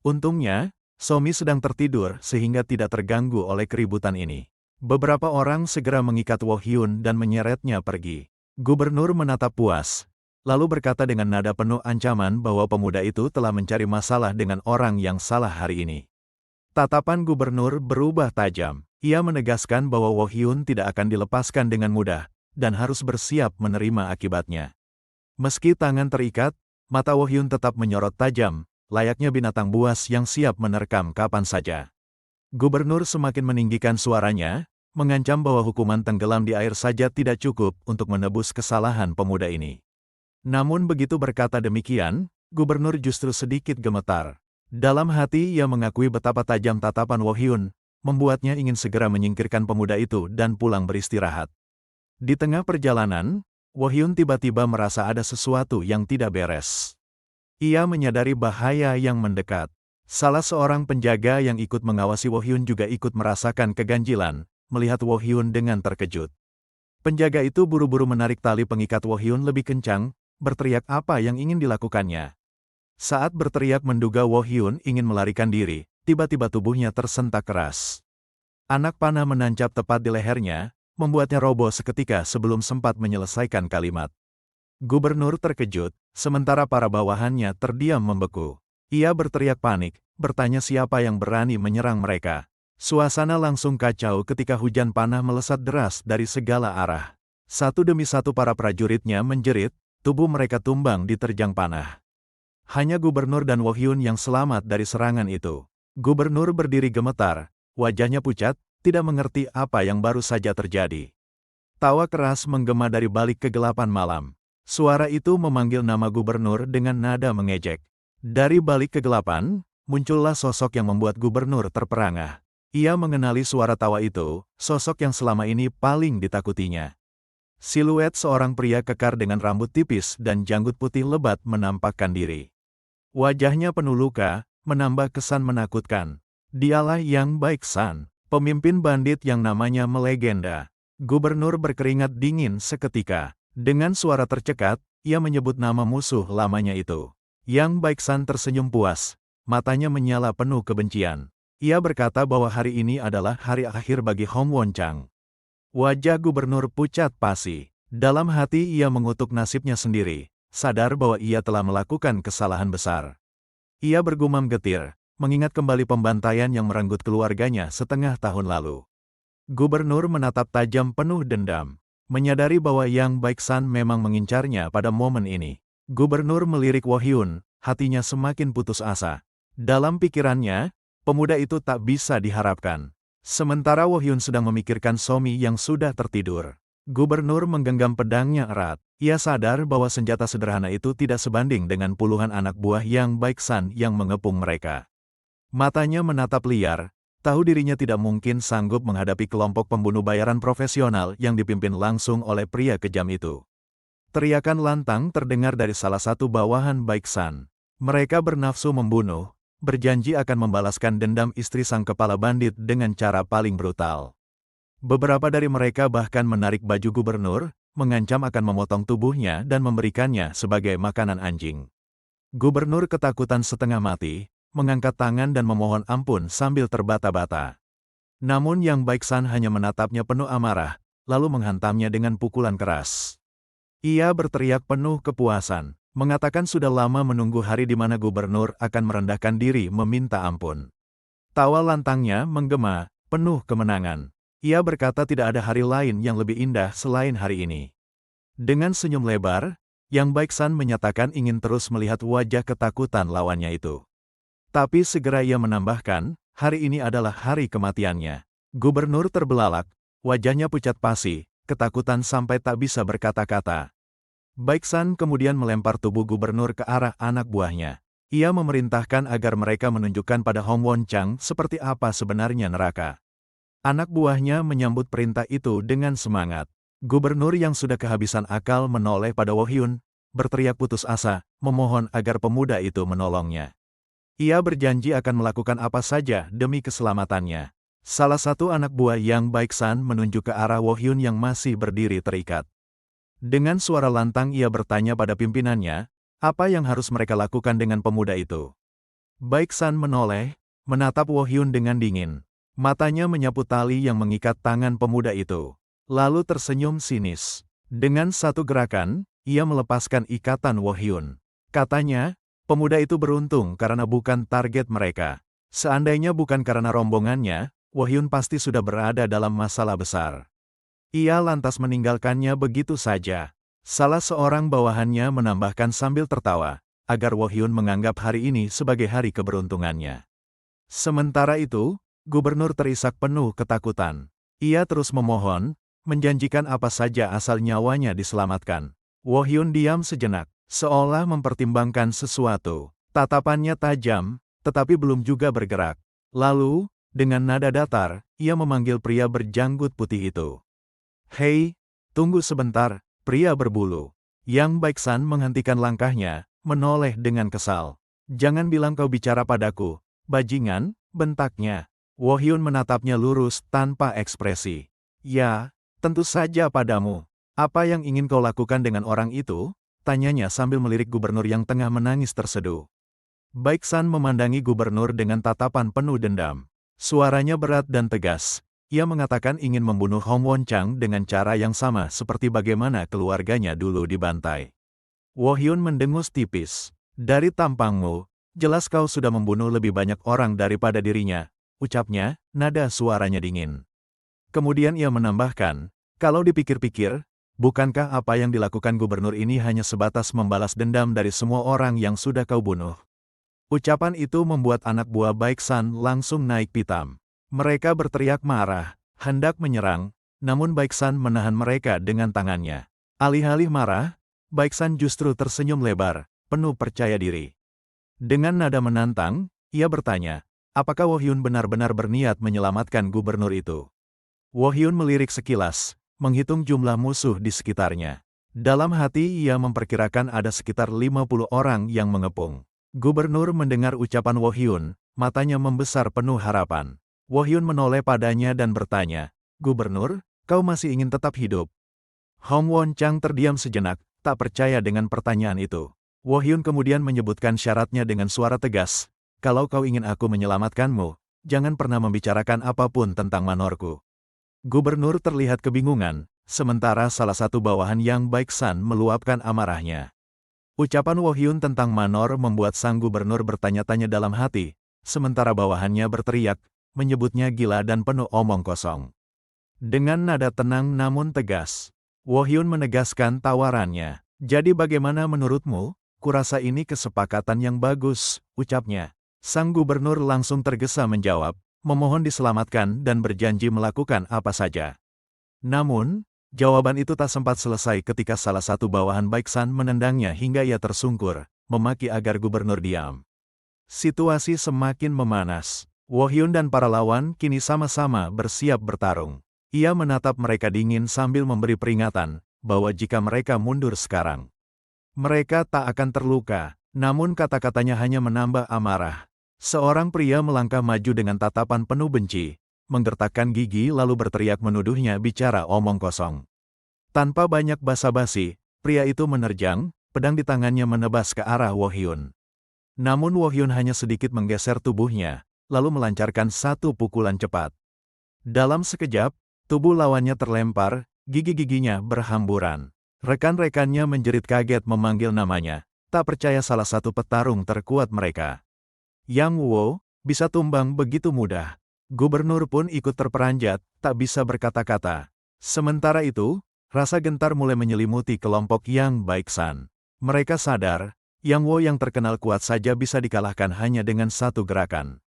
Untungnya, Somi sedang tertidur sehingga tidak terganggu oleh keributan ini. Beberapa orang segera mengikat Wo Hyun dan menyeretnya pergi. Gubernur menatap puas, lalu berkata dengan nada penuh ancaman bahwa pemuda itu telah mencari masalah dengan orang yang salah hari ini. Tatapan Gubernur berubah tajam. Ia menegaskan bahwa Wo Hyun tidak akan dilepaskan dengan mudah, dan harus bersiap menerima akibatnya. Meski tangan terikat, mata Wo Hyun tetap menyorot tajam, layaknya binatang buas yang siap menerkam kapan saja. Gubernur semakin meninggikan suaranya, mengancam bahwa hukuman tenggelam di air saja tidak cukup untuk menebus kesalahan pemuda ini. Namun begitu berkata demikian, Gubernur justru sedikit gemetar. Dalam hati ia mengakui betapa tajam tatapan Wo Hyun, membuatnya ingin segera menyingkirkan pemuda itu dan pulang beristirahat. Di tengah perjalanan, Wo Hyun tiba-tiba merasa ada sesuatu yang tidak beres. Ia menyadari bahaya yang mendekat. Salah seorang penjaga yang ikut mengawasi Wo Hyun juga ikut merasakan keganjilan, melihat Wo Hyun dengan terkejut. Penjaga itu buru-buru menarik tali pengikat Wo Hyun lebih kencang, berteriak apa yang ingin dilakukannya. Saat berteriak menduga Wo Hyun ingin melarikan diri, tiba-tiba tubuhnya tersentak keras. Anak panah menancap tepat di lehernya, membuatnya roboh seketika sebelum sempat menyelesaikan kalimat. Gubernur terkejut, sementara para bawahannya terdiam membeku. Ia berteriak panik, bertanya siapa yang berani menyerang mereka. Suasana langsung kacau ketika hujan panah melesat deras dari segala arah. Satu demi satu para prajuritnya menjerit, tubuh mereka tumbang diterjang panah. Hanya Gubernur dan Wo Hyun yang selamat dari serangan itu. Gubernur berdiri gemetar, wajahnya pucat, tidak mengerti apa yang baru saja terjadi. Tawa keras menggema dari balik kegelapan malam. Suara itu memanggil nama gubernur dengan nada mengejek. Dari balik kegelapan, muncullah sosok yang membuat gubernur terperangah. Ia mengenali suara tawa itu, sosok yang selama ini paling ditakutinya. Siluet seorang pria kekar dengan rambut tipis dan janggut putih lebat menampakkan diri. Wajahnya penuh luka, menambah kesan menakutkan. Dialah Yang Baeksan, pemimpin bandit yang namanya melegenda. Gubernur berkeringat dingin seketika. Dengan suara tercekat, ia menyebut nama musuh lamanya itu. Yang Baeksan tersenyum puas, matanya menyala penuh kebencian. Ia berkata bahwa hari ini adalah hari akhir bagi Hong Won-chang. Wajah gubernur pucat pasi. Dalam hati ia mengutuk nasibnya sendiri, sadar bahwa ia telah melakukan kesalahan besar. Ia bergumam getir, mengingat kembali pembantaian yang merenggut keluarganya setengah tahun lalu. Gubernur menatap tajam penuh dendam, menyadari bahwa Yang Baeksan memang mengincarnya pada momen ini. Gubernur melirik Wo Hyun, hatinya semakin putus asa. Dalam pikirannya, pemuda itu tak bisa diharapkan. Sementara Wo Hyun sedang memikirkan Somi yang sudah tertidur. Gubernur menggenggam pedangnya erat. Ia sadar bahwa senjata sederhana itu tidak sebanding dengan puluhan anak buah Yang Baeksan yang mengepung mereka. Matanya menatap liar, tahu dirinya tidak mungkin sanggup menghadapi kelompok pembunuh bayaran profesional yang dipimpin langsung oleh pria kejam itu. Teriakan lantang terdengar dari salah satu bawahan Baeksan. Mereka bernafsu membunuh, berjanji akan membalaskan dendam istri sang kepala bandit dengan cara paling brutal. Beberapa dari mereka bahkan menarik baju gubernur, mengancam akan memotong tubuhnya dan memberikannya sebagai makanan anjing. Gubernur ketakutan setengah mati, mengangkat tangan dan memohon ampun sambil terbata-bata. Namun Yang Baeksan hanya menatapnya penuh amarah, lalu menghantamnya dengan pukulan keras. Ia berteriak penuh kepuasan, mengatakan sudah lama menunggu hari di mana gubernur akan merendahkan diri meminta ampun. Tawa lantangnya menggema, penuh kemenangan. Ia berkata tidak ada hari lain yang lebih indah selain hari ini. Dengan senyum lebar, Yang Baeksan menyatakan ingin terus melihat wajah ketakutan lawannya itu. Tapi segera ia menambahkan, hari ini adalah hari kematiannya. Gubernur terbelalak, wajahnya pucat pasi, ketakutan sampai tak bisa berkata-kata. Baeksan kemudian melempar tubuh gubernur ke arah anak buahnya. Ia memerintahkan agar mereka menunjukkan pada Hong Won-chang seperti apa sebenarnya neraka. Anak buahnya menyambut perintah itu dengan semangat. Gubernur yang sudah kehabisan akal menoleh pada Wo Hyun, berteriak putus asa, memohon agar pemuda itu menolongnya. Ia berjanji akan melakukan apa saja demi keselamatannya. Salah satu anak buah Yang Baeksan menunjuk ke arah Wo Hyun yang masih berdiri terikat. Dengan suara lantang ia bertanya pada pimpinannya, apa yang harus mereka lakukan dengan pemuda itu. Baeksan menoleh, menatap Wo Hyun dengan dingin. Matanya menyapu tali yang mengikat tangan pemuda itu. Lalu tersenyum sinis. Dengan satu gerakan, ia melepaskan ikatan Wo Hyun. Katanya, pemuda itu beruntung karena bukan target mereka. Seandainya bukan karena rombongannya, Wo Hyun pasti sudah berada dalam masalah besar. Ia lantas meninggalkannya begitu saja. Salah seorang bawahannya menambahkan sambil tertawa, agar Wo Hyun menganggap hari ini sebagai hari keberuntungannya. Sementara itu, gubernur terisak penuh ketakutan. Ia terus memohon, menjanjikan apa saja asal nyawanya diselamatkan. Wo Hyun diam sejenak, seolah mempertimbangkan sesuatu. Tatapannya tajam, tetapi belum juga bergerak. Lalu, dengan nada datar, ia memanggil pria berjanggut putih itu. Hei, tunggu sebentar, pria berbulu. Yang Baeksan menghentikan langkahnya, menoleh dengan kesal. Jangan bilang kau bicara padaku, bajingan, bentaknya. Wo Hyun menatapnya lurus tanpa ekspresi. Ya, tentu saja padamu. Apa yang ingin kau lakukan dengan orang itu? Tanyanya sambil melirik gubernur yang tengah menangis terseduh. Baeksan memandangi gubernur dengan tatapan penuh dendam. Suaranya berat dan tegas. Ia mengatakan ingin membunuh Hong Won-chang dengan cara yang sama seperti bagaimana keluarganya dulu dibantai. Wo Hyun mendengus tipis. Dari tampangmu, jelas kau sudah membunuh lebih banyak orang daripada dirinya, ucapnya, nada suaranya dingin. Kemudian ia menambahkan, kalau dipikir-pikir, bukankah apa yang dilakukan gubernur ini hanya sebatas membalas dendam dari semua orang yang sudah kau bunuh? Ucapan itu membuat anak buah Baeksan langsung naik pitam. Mereka berteriak marah, hendak menyerang, namun Baeksan menahan mereka dengan tangannya. Alih-alih marah, Baeksan justru tersenyum lebar, penuh percaya diri. Dengan nada menantang, ia bertanya, apakah Wohyun benar-benar berniat menyelamatkan gubernur itu? Wohyun melirik sekilas, menghitung jumlah musuh di sekitarnya. Dalam hati ia memperkirakan ada sekitar 50 orang yang mengepung. Gubernur mendengar ucapan Wohyun, matanya membesar penuh harapan. Wohyun menoleh padanya dan bertanya, Gubernur, kau masih ingin tetap hidup? Hong Won-chang terdiam sejenak, tak percaya dengan pertanyaan itu. Wohyun kemudian menyebutkan syaratnya dengan suara tegas, kalau kau ingin aku menyelamatkanmu, jangan pernah membicarakan apapun tentang manorku. Gubernur terlihat kebingungan, sementara salah satu bawahan Yang Baeksan meluapkan amarahnya. Ucapan Wohyun tentang manor membuat sang gubernur bertanya-tanya dalam hati, sementara bawahannya berteriak, menyebutnya gila dan penuh omong kosong. Dengan nada tenang namun tegas, Wohyun menegaskan tawarannya. Jadi bagaimana menurutmu? Kurasa ini kesepakatan yang bagus, ucapnya. Sang gubernur langsung tergesa menjawab, memohon diselamatkan dan berjanji melakukan apa saja. Namun, jawaban itu tak sempat selesai ketika salah satu bawahan Baeksan menendangnya hingga ia tersungkur, memaki agar gubernur diam. Situasi semakin memanas. Wohyun dan para lawan kini sama-sama bersiap bertarung. Ia menatap mereka dingin sambil memberi peringatan, bahwa jika mereka mundur sekarang, mereka tak akan terluka, namun kata-katanya hanya menambah amarah. Seorang pria melangkah maju dengan tatapan penuh benci, menggertakkan gigi lalu berteriak menuduhnya bicara omong kosong. Tanpa banyak basa-basi, pria itu menerjang, pedang di tangannya menebas ke arah Wohyun. Namun Wohyun hanya sedikit menggeser tubuhnya, lalu melancarkan satu pukulan cepat. Dalam sekejap, tubuh lawannya terlempar, gigi-giginya berhamburan. Rekan-rekannya menjerit kaget memanggil namanya, tak percaya salah satu petarung terkuat mereka. Yang Wo, bisa tumbang begitu mudah. Gubernur pun ikut terperanjat, tak bisa berkata-kata. Sementara itu, rasa gentar mulai menyelimuti kelompok Yang Baeksan. Mereka sadar, Yang Wo yang terkenal kuat saja bisa dikalahkan hanya dengan satu gerakan.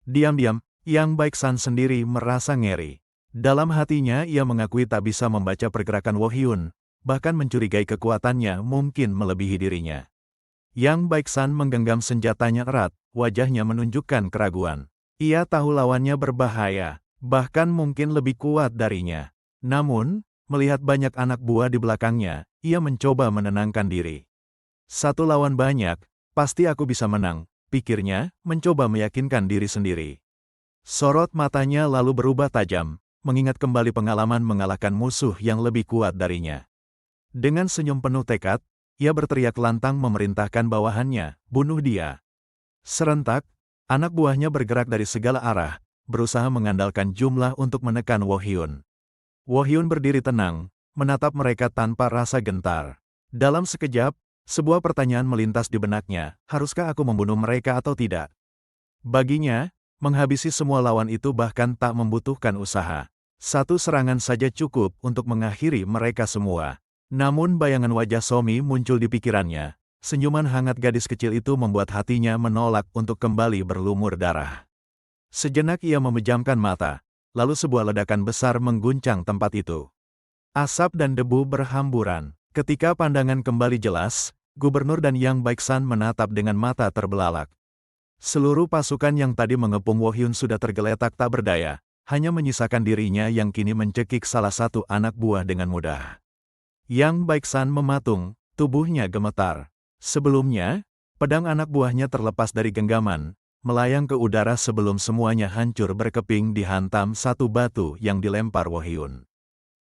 Diam-diam, Yang Baeksan sendiri merasa ngeri. Dalam hatinya ia mengakui tak bisa membaca pergerakan Wohyun, bahkan mencurigai kekuatannya mungkin melebihi dirinya. Yang Baeksan menggenggam senjatanya erat, wajahnya menunjukkan keraguan. Ia tahu lawannya berbahaya, bahkan mungkin lebih kuat darinya. Namun, melihat banyak anak buah di belakangnya, ia mencoba menenangkan diri. Satu lawan banyak, pasti aku bisa menang, pikirnya, mencoba meyakinkan diri sendiri. Sorot matanya lalu berubah tajam, mengingat kembali pengalaman mengalahkan musuh yang lebih kuat darinya. Dengan senyum penuh tekad, ia berteriak lantang memerintahkan bawahannya, bunuh dia. Serentak, anak buahnya bergerak dari segala arah, berusaha mengandalkan jumlah untuk menekan Wohyun. Wohyun berdiri tenang, menatap mereka tanpa rasa gentar. Dalam sekejap, sebuah pertanyaan melintas di benaknya, haruskah aku membunuh mereka atau tidak? Baginya, menghabisi semua lawan itu bahkan tak membutuhkan usaha. Satu serangan saja cukup untuk mengakhiri mereka semua. Namun bayangan wajah Somi muncul di pikirannya. Senyuman hangat gadis kecil itu membuat hatinya menolak untuk kembali berlumur darah. Sejenak ia memejamkan mata, lalu sebuah ledakan besar mengguncang tempat itu. Asap dan debu berhamburan. Ketika pandangan kembali jelas, Gubernur dan Yang Baeksan menatap dengan mata terbelalak. Seluruh pasukan yang tadi mengepung Wohyun sudah tergeletak tak berdaya, hanya menyisakan dirinya yang kini mencekik salah satu anak buah dengan mudah. Yang Baeksan mematung, tubuhnya gemetar. Sebelumnya, pedang anak buahnya terlepas dari genggaman, melayang ke udara sebelum semuanya hancur berkeping dihantam satu batu yang dilempar Wohyun.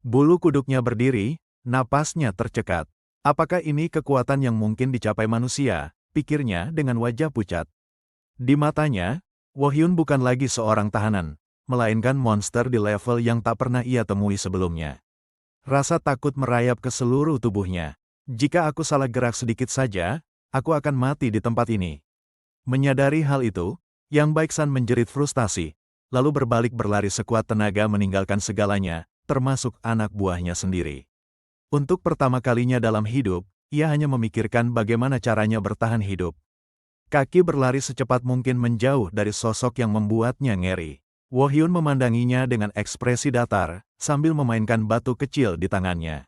Bulu kuduknya berdiri, napasnya tercekat. Apakah ini kekuatan yang mungkin dicapai manusia? Pikirnya dengan wajah pucat. Di matanya, Wohyun bukan lagi seorang tahanan, melainkan monster di level yang tak pernah ia temui sebelumnya. Rasa takut merayap ke seluruh tubuhnya. Jika aku salah gerak sedikit saja, aku akan mati di tempat ini. Menyadari hal itu, Yang Baeksan menjerit frustasi, lalu berbalik berlari sekuat tenaga meninggalkan segalanya, termasuk anak buahnya sendiri. Untuk pertama kalinya dalam hidup, ia hanya memikirkan bagaimana caranya bertahan hidup. Kaki berlari secepat mungkin menjauh dari sosok yang membuatnya ngeri. Wohyun memandanginya dengan ekspresi datar, sambil memainkan batu kecil di tangannya.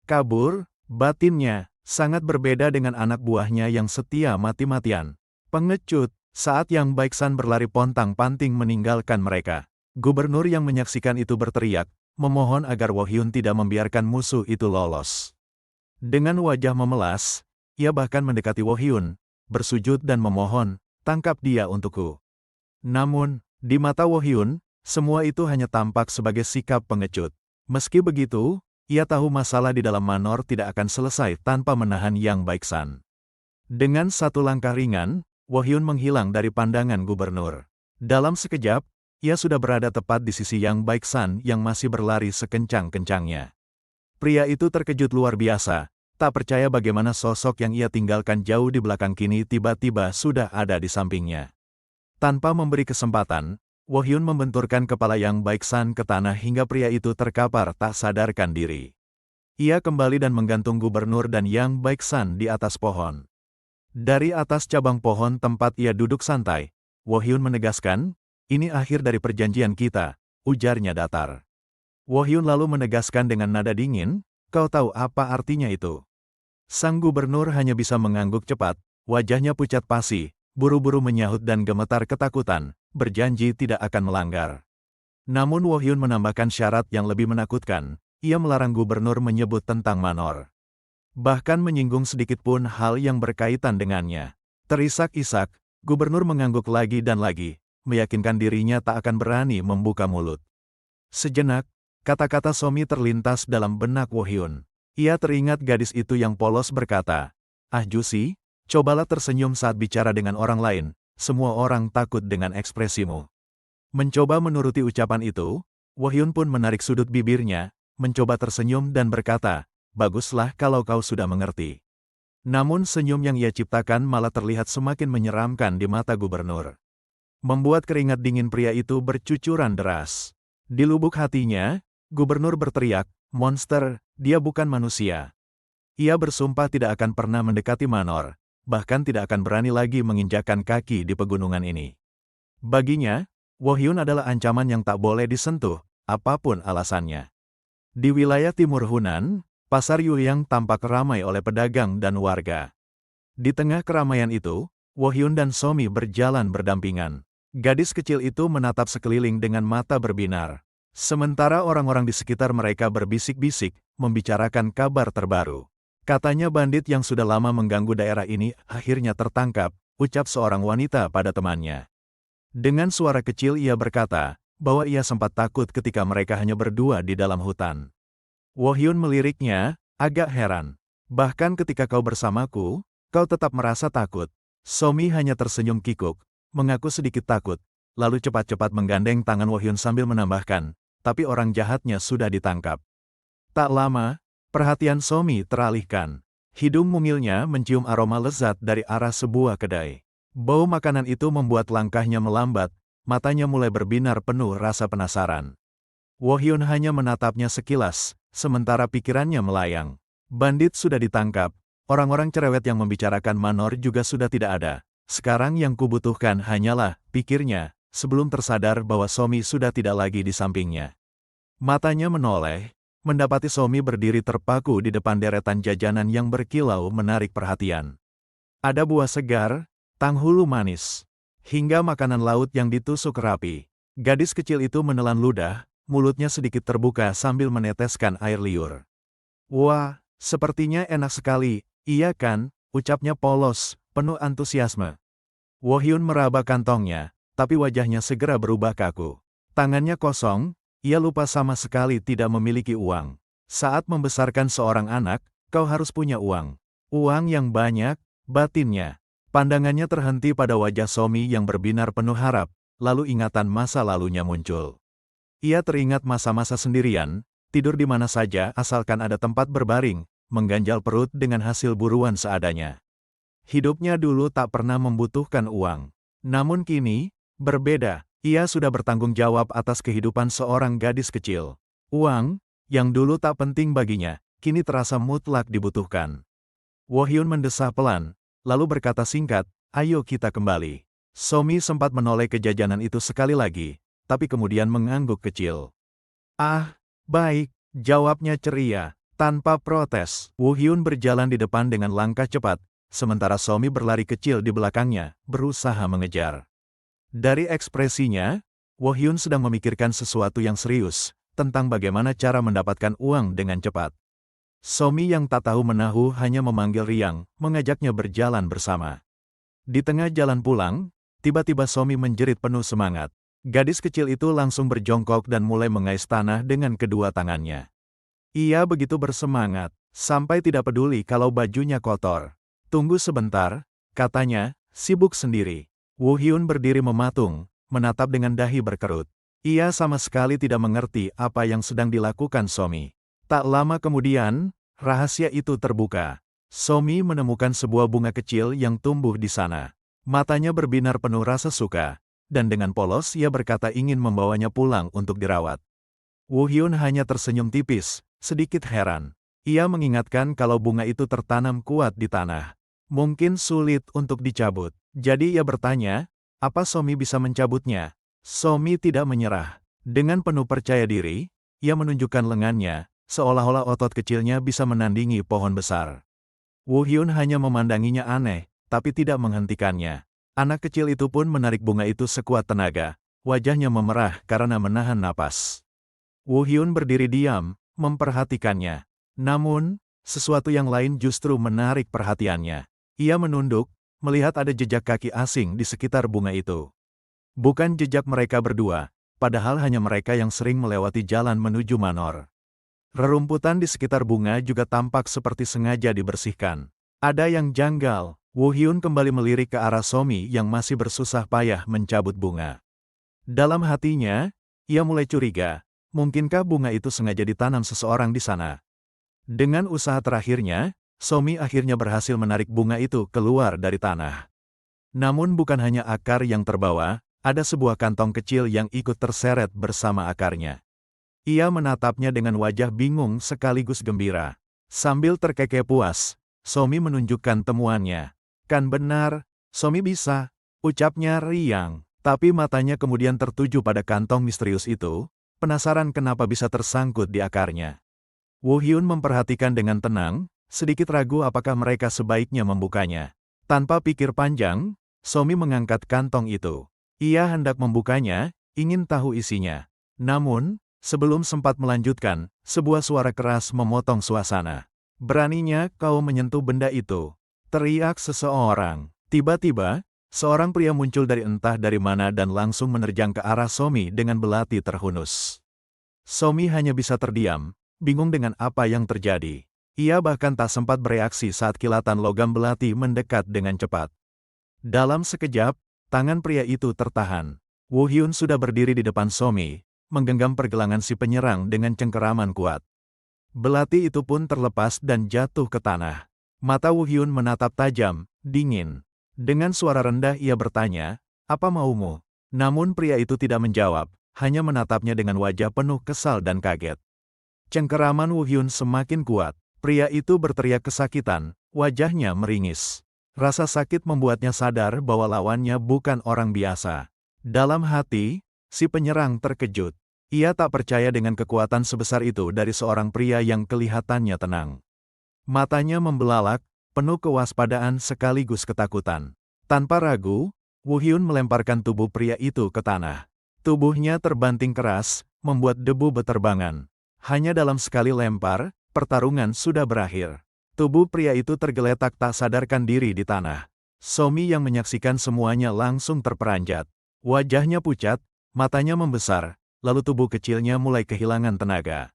Kabur, batinnya, sangat berbeda dengan anak buahnya yang setia mati-matian. Pengecut, saat Yang Baeksan berlari pontang-panting meninggalkan mereka. Gubernur yang menyaksikan itu berteriak, memohon agar Wohyun tidak membiarkan musuh itu lolos. Dengan wajah memelas, ia bahkan mendekati Wohyun, bersujud dan memohon, tangkap dia untukku. Namun, di mata Wohyun, semua itu hanya tampak sebagai sikap pengecut. Meski begitu, ia tahu masalah di dalam Manor tidak akan selesai tanpa menahan Yang Baeksan. Dengan satu langkah ringan, Wohyun menghilang dari pandangan gubernur. Dalam sekejap, ia sudah berada tepat di sisi Yang Baeksan yang masih berlari sekencang-kencangnya. Pria itu terkejut luar biasa, tak percaya bagaimana sosok yang ia tinggalkan jauh di belakang kini tiba-tiba sudah ada di sampingnya. Tanpa memberi kesempatan, Wohyun membenturkan kepala Yang Baeksan ke tanah hingga pria itu terkapar tak sadarkan diri. Ia kembali dan menggantung gubernur dan Yang Baeksan di atas pohon. Dari atas cabang pohon tempat ia duduk santai, Wohyun menegaskan, "Ini akhir dari perjanjian kita," ujarnya datar. Wohyun lalu menegaskan dengan nada dingin, "Kau tahu apa artinya itu?" Sang gubernur hanya bisa mengangguk cepat, wajahnya pucat pasi, buru-buru menyahut dan gemetar ketakutan, berjanji tidak akan melanggar. Namun Wohyun menambahkan syarat yang lebih menakutkan, ia melarang gubernur menyebut tentang Manor. Bahkan menyinggung sedikit pun hal yang berkaitan dengannya. Terisak-isak, gubernur mengangguk lagi dan lagi, meyakinkan dirinya tak akan berani membuka mulut. Sejenak, kata-kata Somi terlintas dalam benak Wohyun. Ia teringat gadis itu yang polos berkata, "Ah Jusi, cobalah tersenyum saat bicara dengan orang lain, semua orang takut dengan ekspresimu." Mencoba menuruti ucapan itu, Wohyun pun menarik sudut bibirnya, mencoba tersenyum dan berkata, "Baguslah kalau kau sudah mengerti." Namun senyum yang ia ciptakan malah terlihat semakin menyeramkan di mata gubernur. Membuat keringat dingin pria itu bercucuran deras. Di lubuk hatinya, gubernur berteriak, "Monster, dia bukan manusia." Ia bersumpah tidak akan pernah mendekati Manor, bahkan tidak akan berani lagi menginjakkan kaki di pegunungan ini. Baginya, Wohyun adalah ancaman yang tak boleh disentuh, apapun alasannya. Di wilayah timur Hunan, Pasar Yuliang tampak ramai oleh pedagang dan warga. Di tengah keramaian itu, Wohyun dan Somi berjalan berdampingan. Gadis kecil itu menatap sekeliling dengan mata berbinar. Sementara orang-orang di sekitar mereka berbisik-bisik, membicarakan kabar terbaru. Katanya bandit yang sudah lama mengganggu daerah ini akhirnya tertangkap, ucap seorang wanita pada temannya. Dengan suara kecil ia berkata, bahwa ia sempat takut ketika mereka hanya berdua di dalam hutan. Wohyun meliriknya, agak heran. "Bahkan ketika kau bersamaku, kau tetap merasa takut." Somi hanya tersenyum kikuk, mengaku sedikit takut, lalu cepat-cepat menggandeng tangan Wohyun sambil menambahkan, "Tapi orang jahatnya sudah ditangkap." Tak lama, perhatian Somi teralihkan. Hidung mungilnya mencium aroma lezat dari arah sebuah kedai. Bau makanan itu membuat langkahnya melambat, matanya mulai berbinar penuh rasa penasaran. Wohyun hanya menatapnya sekilas, sementara pikirannya melayang. Bandit sudah ditangkap, orang-orang cerewet yang membicarakan Manor juga sudah tidak ada. Sekarang yang kubutuhkan hanyalah, pikirnya, sebelum tersadar bahwa Somi sudah tidak lagi di sampingnya. Matanya menoleh, mendapati Somi berdiri terpaku di depan deretan jajanan yang berkilau menarik perhatian. Ada buah segar, tanghulu manis, hingga makanan laut yang ditusuk rapi. Gadis kecil itu menelan ludah, mulutnya sedikit terbuka sambil meneteskan air liur. "Wah, sepertinya enak sekali, iya kan?" ucapnya polos, penuh antusiasme. Wohyun meraba kantongnya, tapi wajahnya segera berubah kaku. Tangannya kosong, ia lupa sama sekali tidak memiliki uang. Saat membesarkan seorang anak, kau harus punya uang. Uang yang banyak, batinnya. Pandangannya terhenti pada wajah Somi yang berbinar penuh harap, lalu ingatan masa lalunya muncul. Ia teringat masa-masa sendirian, tidur di mana saja asalkan ada tempat berbaring, mengganjal perut dengan hasil buruan seadanya. Hidupnya dulu tak pernah membutuhkan uang. Namun kini, berbeda, ia sudah bertanggung jawab atas kehidupan seorang gadis kecil. Uang, yang dulu tak penting baginya, kini terasa mutlak dibutuhkan. Wohyun mendesah pelan, lalu berkata singkat, "Ayo kita kembali." Somi sempat menoleh ke jajanan itu sekali lagi, tapi kemudian mengangguk kecil. "Ah, baik," jawabnya ceria, tanpa protes. Woo Hyun berjalan di depan dengan langkah cepat, sementara Somi berlari kecil di belakangnya, berusaha mengejar. Dari ekspresinya, Woo Hyun sedang memikirkan sesuatu yang serius, tentang bagaimana cara mendapatkan uang dengan cepat. Somi yang tak tahu menahu hanya memanggil Riang, mengajaknya berjalan bersama. Di tengah jalan pulang, tiba-tiba Somi menjerit penuh semangat. Gadis kecil itu langsung berjongkok dan mulai mengais tanah dengan kedua tangannya. Ia begitu bersemangat, sampai tidak peduli kalau bajunya kotor. "Tunggu sebentar," katanya, sibuk sendiri. Woo Hyun berdiri mematung, menatap dengan dahi berkerut. Ia sama sekali tidak mengerti apa yang sedang dilakukan Somi. Tak lama kemudian, rahasia itu terbuka. Somi menemukan sebuah bunga kecil yang tumbuh di sana. Matanya berbinar penuh rasa suka, dan dengan polos ia berkata ingin membawanya pulang untuk dirawat. Woo Hyun hanya tersenyum tipis, sedikit heran. Ia mengingatkan kalau bunga itu tertanam kuat di tanah. Mungkin sulit untuk dicabut. Jadi ia bertanya, apa Somi bisa mencabutnya? Somi tidak menyerah. Dengan penuh percaya diri, ia menunjukkan lengannya, seolah-olah otot kecilnya bisa menandingi pohon besar. Woo Hyun hanya memandanginya aneh, tapi tidak menghentikannya. Anak kecil itu pun menarik bunga itu sekuat tenaga. Wajahnya memerah karena menahan napas. Woo Hyun berdiri diam, memperhatikannya. Namun, sesuatu yang lain justru menarik perhatiannya. Ia menunduk, melihat ada jejak kaki asing di sekitar bunga itu. Bukan jejak mereka berdua, padahal hanya mereka yang sering melewati jalan menuju manor. Rerumputan di sekitar bunga juga tampak seperti sengaja dibersihkan. Ada yang janggal. Woo Hyun kembali melirik ke arah Somi yang masih bersusah payah mencabut bunga. Dalam hatinya, ia mulai curiga, mungkinkah bunga itu sengaja ditanam seseorang di sana? Dengan usaha terakhirnya, Somi akhirnya berhasil menarik bunga itu keluar dari tanah. Namun bukan hanya akar yang terbawa, ada sebuah kantong kecil yang ikut terseret bersama akarnya. Ia menatapnya dengan wajah bingung sekaligus gembira. Sambil terkekeh puas, Somi menunjukkan temuannya. "Kan benar, Somi bisa," ucapnya riang. Tapi matanya kemudian tertuju pada kantong misterius itu, penasaran kenapa bisa tersangkut di akarnya. Woo Hyun memperhatikan dengan tenang, sedikit ragu apakah mereka sebaiknya membukanya. Tanpa pikir panjang, Somi mengangkat kantong itu. Ia hendak membukanya, ingin tahu isinya. Namun, sebelum sempat melanjutkan, sebuah suara keras memotong suasana. "Beraninya kau menyentuh benda itu!" teriak seseorang. Tiba-tiba, seorang pria muncul dari entah dari mana dan langsung menerjang ke arah Somi dengan belati terhunus. Somi hanya bisa terdiam, bingung dengan apa yang terjadi. Ia bahkan tak sempat bereaksi saat kilatan logam belati mendekat dengan cepat. Dalam sekejap, tangan pria itu tertahan. Woo Hyun sudah berdiri di depan Somi, menggenggam pergelangan si penyerang dengan cengkeraman kuat. Belati itu pun terlepas dan jatuh ke tanah. Mata Woo Hyun menatap tajam, dingin. Dengan suara rendah ia bertanya, "Apa maumu?" Namun pria itu tidak menjawab, hanya menatapnya dengan wajah penuh kesal dan kaget. Cengkeraman Woo Hyun semakin kuat. Pria itu berteriak kesakitan, wajahnya meringis. Rasa sakit membuatnya sadar bahwa lawannya bukan orang biasa. Dalam hati, si penyerang terkejut. Ia tak percaya dengan kekuatan sebesar itu dari seorang pria yang kelihatannya tenang. Matanya membelalak, penuh kewaspadaan sekaligus ketakutan. Tanpa ragu, Woo Hyun melemparkan tubuh pria itu ke tanah. Tubuhnya terbanting keras, membuat debu beterbangan. Hanya dalam sekali lempar, pertarungan sudah berakhir. Tubuh pria itu tergeletak tak sadarkan diri di tanah. Somi yang menyaksikan semuanya langsung terperanjat. Wajahnya pucat, matanya membesar, lalu tubuh kecilnya mulai kehilangan tenaga.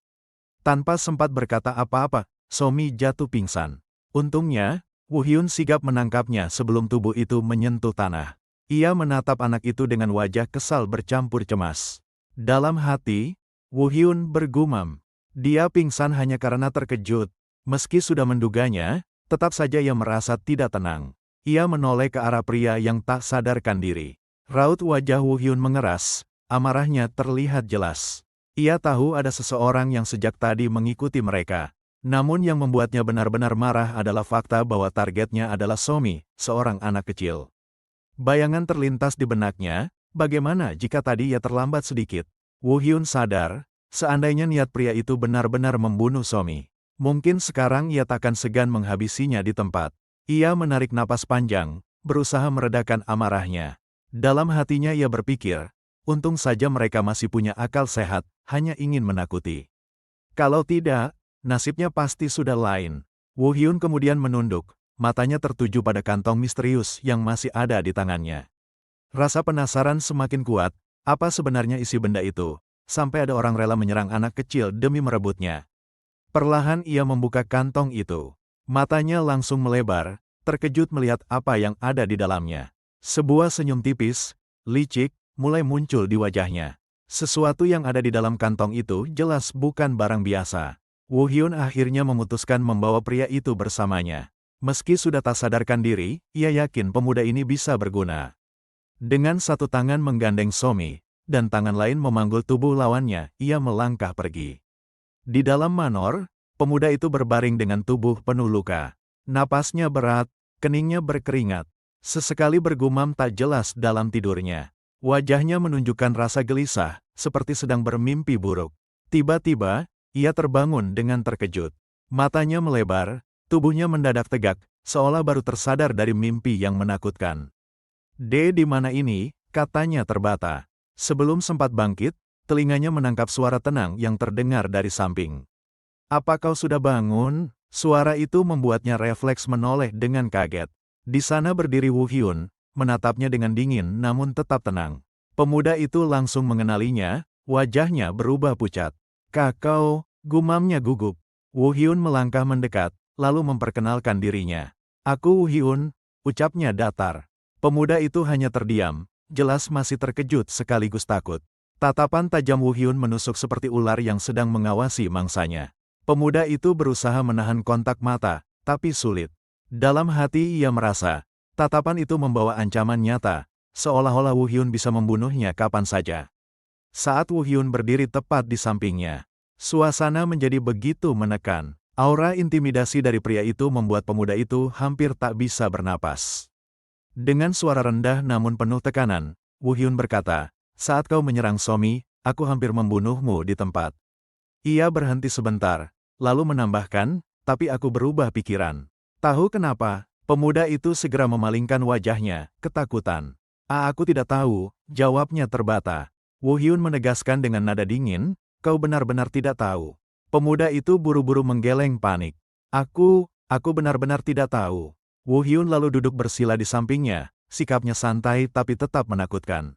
Tanpa sempat berkata apa-apa, Somi jatuh pingsan. Untungnya, Woo Hyun sigap menangkapnya sebelum tubuh itu menyentuh tanah. Ia menatap anak itu dengan wajah kesal bercampur cemas. Dalam hati, Woo Hyun bergumam. Dia pingsan hanya karena terkejut. Meski sudah menduganya, tetap saja ia merasa tidak tenang. Ia menoleh ke arah pria yang tak sadarkan diri. Raut wajah Woo Hyun mengeras, amarahnya terlihat jelas. Ia tahu ada seseorang yang sejak tadi mengikuti mereka. Namun yang membuatnya benar-benar marah adalah fakta bahwa targetnya adalah Somi, seorang anak kecil. Bayangan terlintas di benaknya, Bagaimana jika tadi ia terlambat sedikit? Woo Hyun sadar, seandainya niat pria itu benar-benar membunuh Somi, mungkin sekarang ia takkan segan menghabisinya di tempat. Ia menarik napas panjang, berusaha meredakan amarahnya. Dalam hatinya ia berpikir, untung saja mereka masih punya akal sehat, hanya ingin menakuti. Kalau tidak, nasibnya pasti sudah lain. Woo Hyun kemudian menunduk, matanya tertuju pada kantong misterius yang masih ada di tangannya. Rasa penasaran semakin kuat, apa sebenarnya isi benda itu, sampai ada orang rela menyerang anak kecil demi merebutnya. Perlahan ia membuka kantong itu. Matanya langsung melebar, terkejut melihat apa yang ada di dalamnya. Sebuah senyum tipis, licik, mulai muncul di wajahnya. Sesuatu yang ada di dalam kantong itu jelas bukan barang biasa. Woo Hyun akhirnya memutuskan membawa pria itu bersamanya. Meski sudah tak sadarkan diri, ia yakin pemuda ini bisa berguna. Dengan satu tangan menggandeng Somi, dan tangan lain memanggul tubuh lawannya, ia melangkah pergi. Di dalam manor, pemuda itu berbaring dengan tubuh penuh luka. Napasnya berat, keningnya berkeringat. Sesekali bergumam tak jelas dalam tidurnya. Wajahnya menunjukkan rasa gelisah, seperti sedang bermimpi buruk. Tiba-tiba, ia terbangun dengan terkejut. Matanya melebar, tubuhnya mendadak tegak, seolah baru tersadar dari mimpi yang menakutkan. Di mana ini?" katanya terbata. Sebelum sempat bangkit, telinganya menangkap suara tenang yang terdengar dari samping. "Apa kau sudah bangun?" Suara itu membuatnya refleks menoleh dengan kaget. Di sana berdiri Woo Hyun, menatapnya dengan dingin namun tetap tenang. Pemuda itu langsung mengenalinya, wajahnya berubah pucat. "Kau," gumamnya gugup. Woo Hyun melangkah mendekat, lalu memperkenalkan dirinya. "Aku Woo Hyun," ucapnya datar. Pemuda itu hanya terdiam, jelas masih terkejut sekaligus takut. Tatapan tajam Woo Hyun menusuk seperti ular yang sedang mengawasi mangsanya. Pemuda itu berusaha menahan kontak mata, tapi sulit. Dalam hati ia merasa, tatapan itu membawa ancaman nyata, seolah-olah Woo Hyun bisa membunuhnya kapan saja. Saat Woo Hyun berdiri tepat di sampingnya, suasana menjadi begitu menekan. Aura intimidasi dari pria itu membuat pemuda itu hampir tak bisa bernapas. Dengan suara rendah namun penuh tekanan, Woo Hyun berkata, "Saat kau menyerang Somi, aku hampir membunuhmu di tempat." Ia berhenti sebentar, lalu menambahkan, "Tapi aku berubah pikiran." "Tahu kenapa?" Pemuda itu segera memalingkan wajahnya, ketakutan. Aku tidak tahu," jawabnya terbata. Woo Hyun menegaskan dengan nada dingin, "Kau benar-benar tidak tahu." Pemuda itu buru-buru menggeleng panik. Aku benar-benar tidak tahu." Woo Hyun lalu duduk bersila di sampingnya, sikapnya santai tapi tetap menakutkan.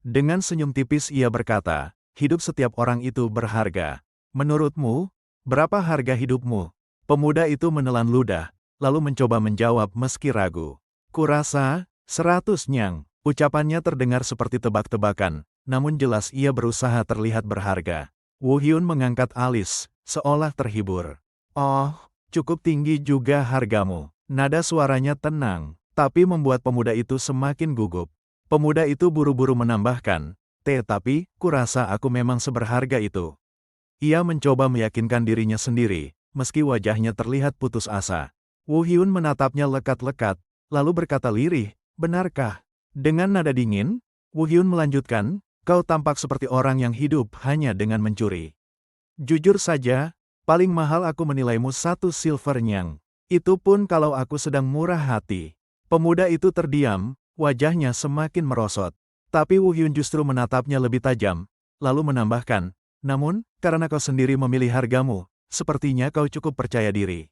Dengan senyum tipis ia berkata, "Hidup setiap orang itu berharga. Menurutmu, berapa harga hidupmu?" Pemuda itu menelan ludah, lalu mencoba menjawab meski ragu. "Kurasa, 100 nyang." Ucapannya terdengar seperti tebak-tebakan, namun jelas ia berusaha terlihat berharga. Woo Hyun mengangkat alis, seolah terhibur. "Oh, cukup tinggi juga hargamu." Nada suaranya tenang, tapi membuat pemuda itu semakin gugup. Pemuda itu buru-buru menambahkan, Tapi, kurasa aku memang seberharga itu." Ia mencoba meyakinkan dirinya sendiri, meski wajahnya terlihat putus asa. Woo Hyun menatapnya lekat-lekat, lalu berkata lirih, "Benarkah?" Dengan nada dingin, Woo Hyun melanjutkan, "Kau tampak seperti orang yang hidup hanya dengan mencuri. Jujur saja, paling mahal aku menilaimu 1 silver nyang. Itu pun kalau aku sedang murah hati." Pemuda itu terdiam, wajahnya semakin merosot. Tapi Woo Hyun justru menatapnya lebih tajam, lalu menambahkan, "Namun, karena kau sendiri memilih hargamu, sepertinya kau cukup percaya diri."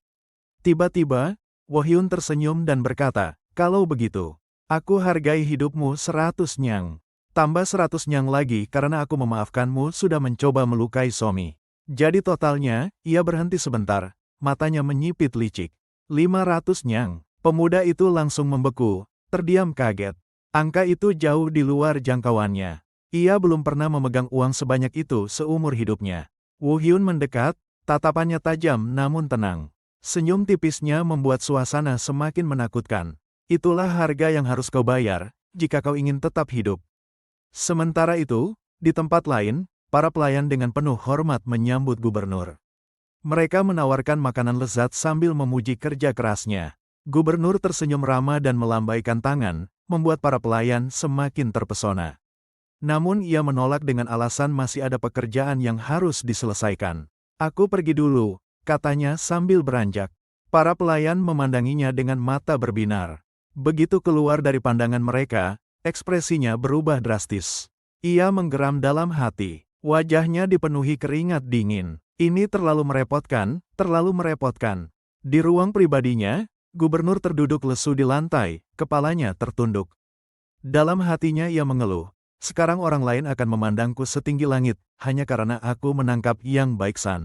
Tiba-tiba, Woo Hyun tersenyum dan berkata, "Kalau begitu, aku hargai hidupmu 100 nyang. Tambah 100 nyang lagi karena aku memaafkanmu sudah mencoba melukai Somi." Jadi totalnya, ia berhenti sebentar, matanya menyipit licik. 500 nyang. Pemuda itu langsung membeku, terdiam kaget. Angka itu jauh di luar jangkauannya. Ia belum pernah memegang uang sebanyak itu seumur hidupnya. Woo Hyun mendekat, tatapannya tajam namun tenang. Senyum tipisnya membuat suasana semakin menakutkan. "Itulah harga yang harus kau bayar, jika kau ingin tetap hidup." Sementara itu, di tempat lain, para pelayan dengan penuh hormat menyambut gubernur. Mereka menawarkan makanan lezat sambil memuji kerja kerasnya. Gubernur tersenyum ramah dan melambaikan tangan, membuat para pelayan semakin terpesona. Namun ia menolak dengan alasan masih ada pekerjaan yang harus diselesaikan. Aku pergi dulu, katanya sambil beranjak. Para pelayan memandanginya dengan mata berbinar. Begitu keluar dari pandangan mereka, ekspresinya berubah drastis. Ia menggeram dalam hati. Wajahnya dipenuhi keringat dingin. Ini terlalu merepotkan, terlalu merepotkan. Di ruang pribadinya, gubernur terduduk lesu di lantai, kepalanya tertunduk. Dalam hatinya ia mengeluh. Sekarang orang lain akan memandangku setinggi langit, hanya karena aku menangkap Yang Baeksan.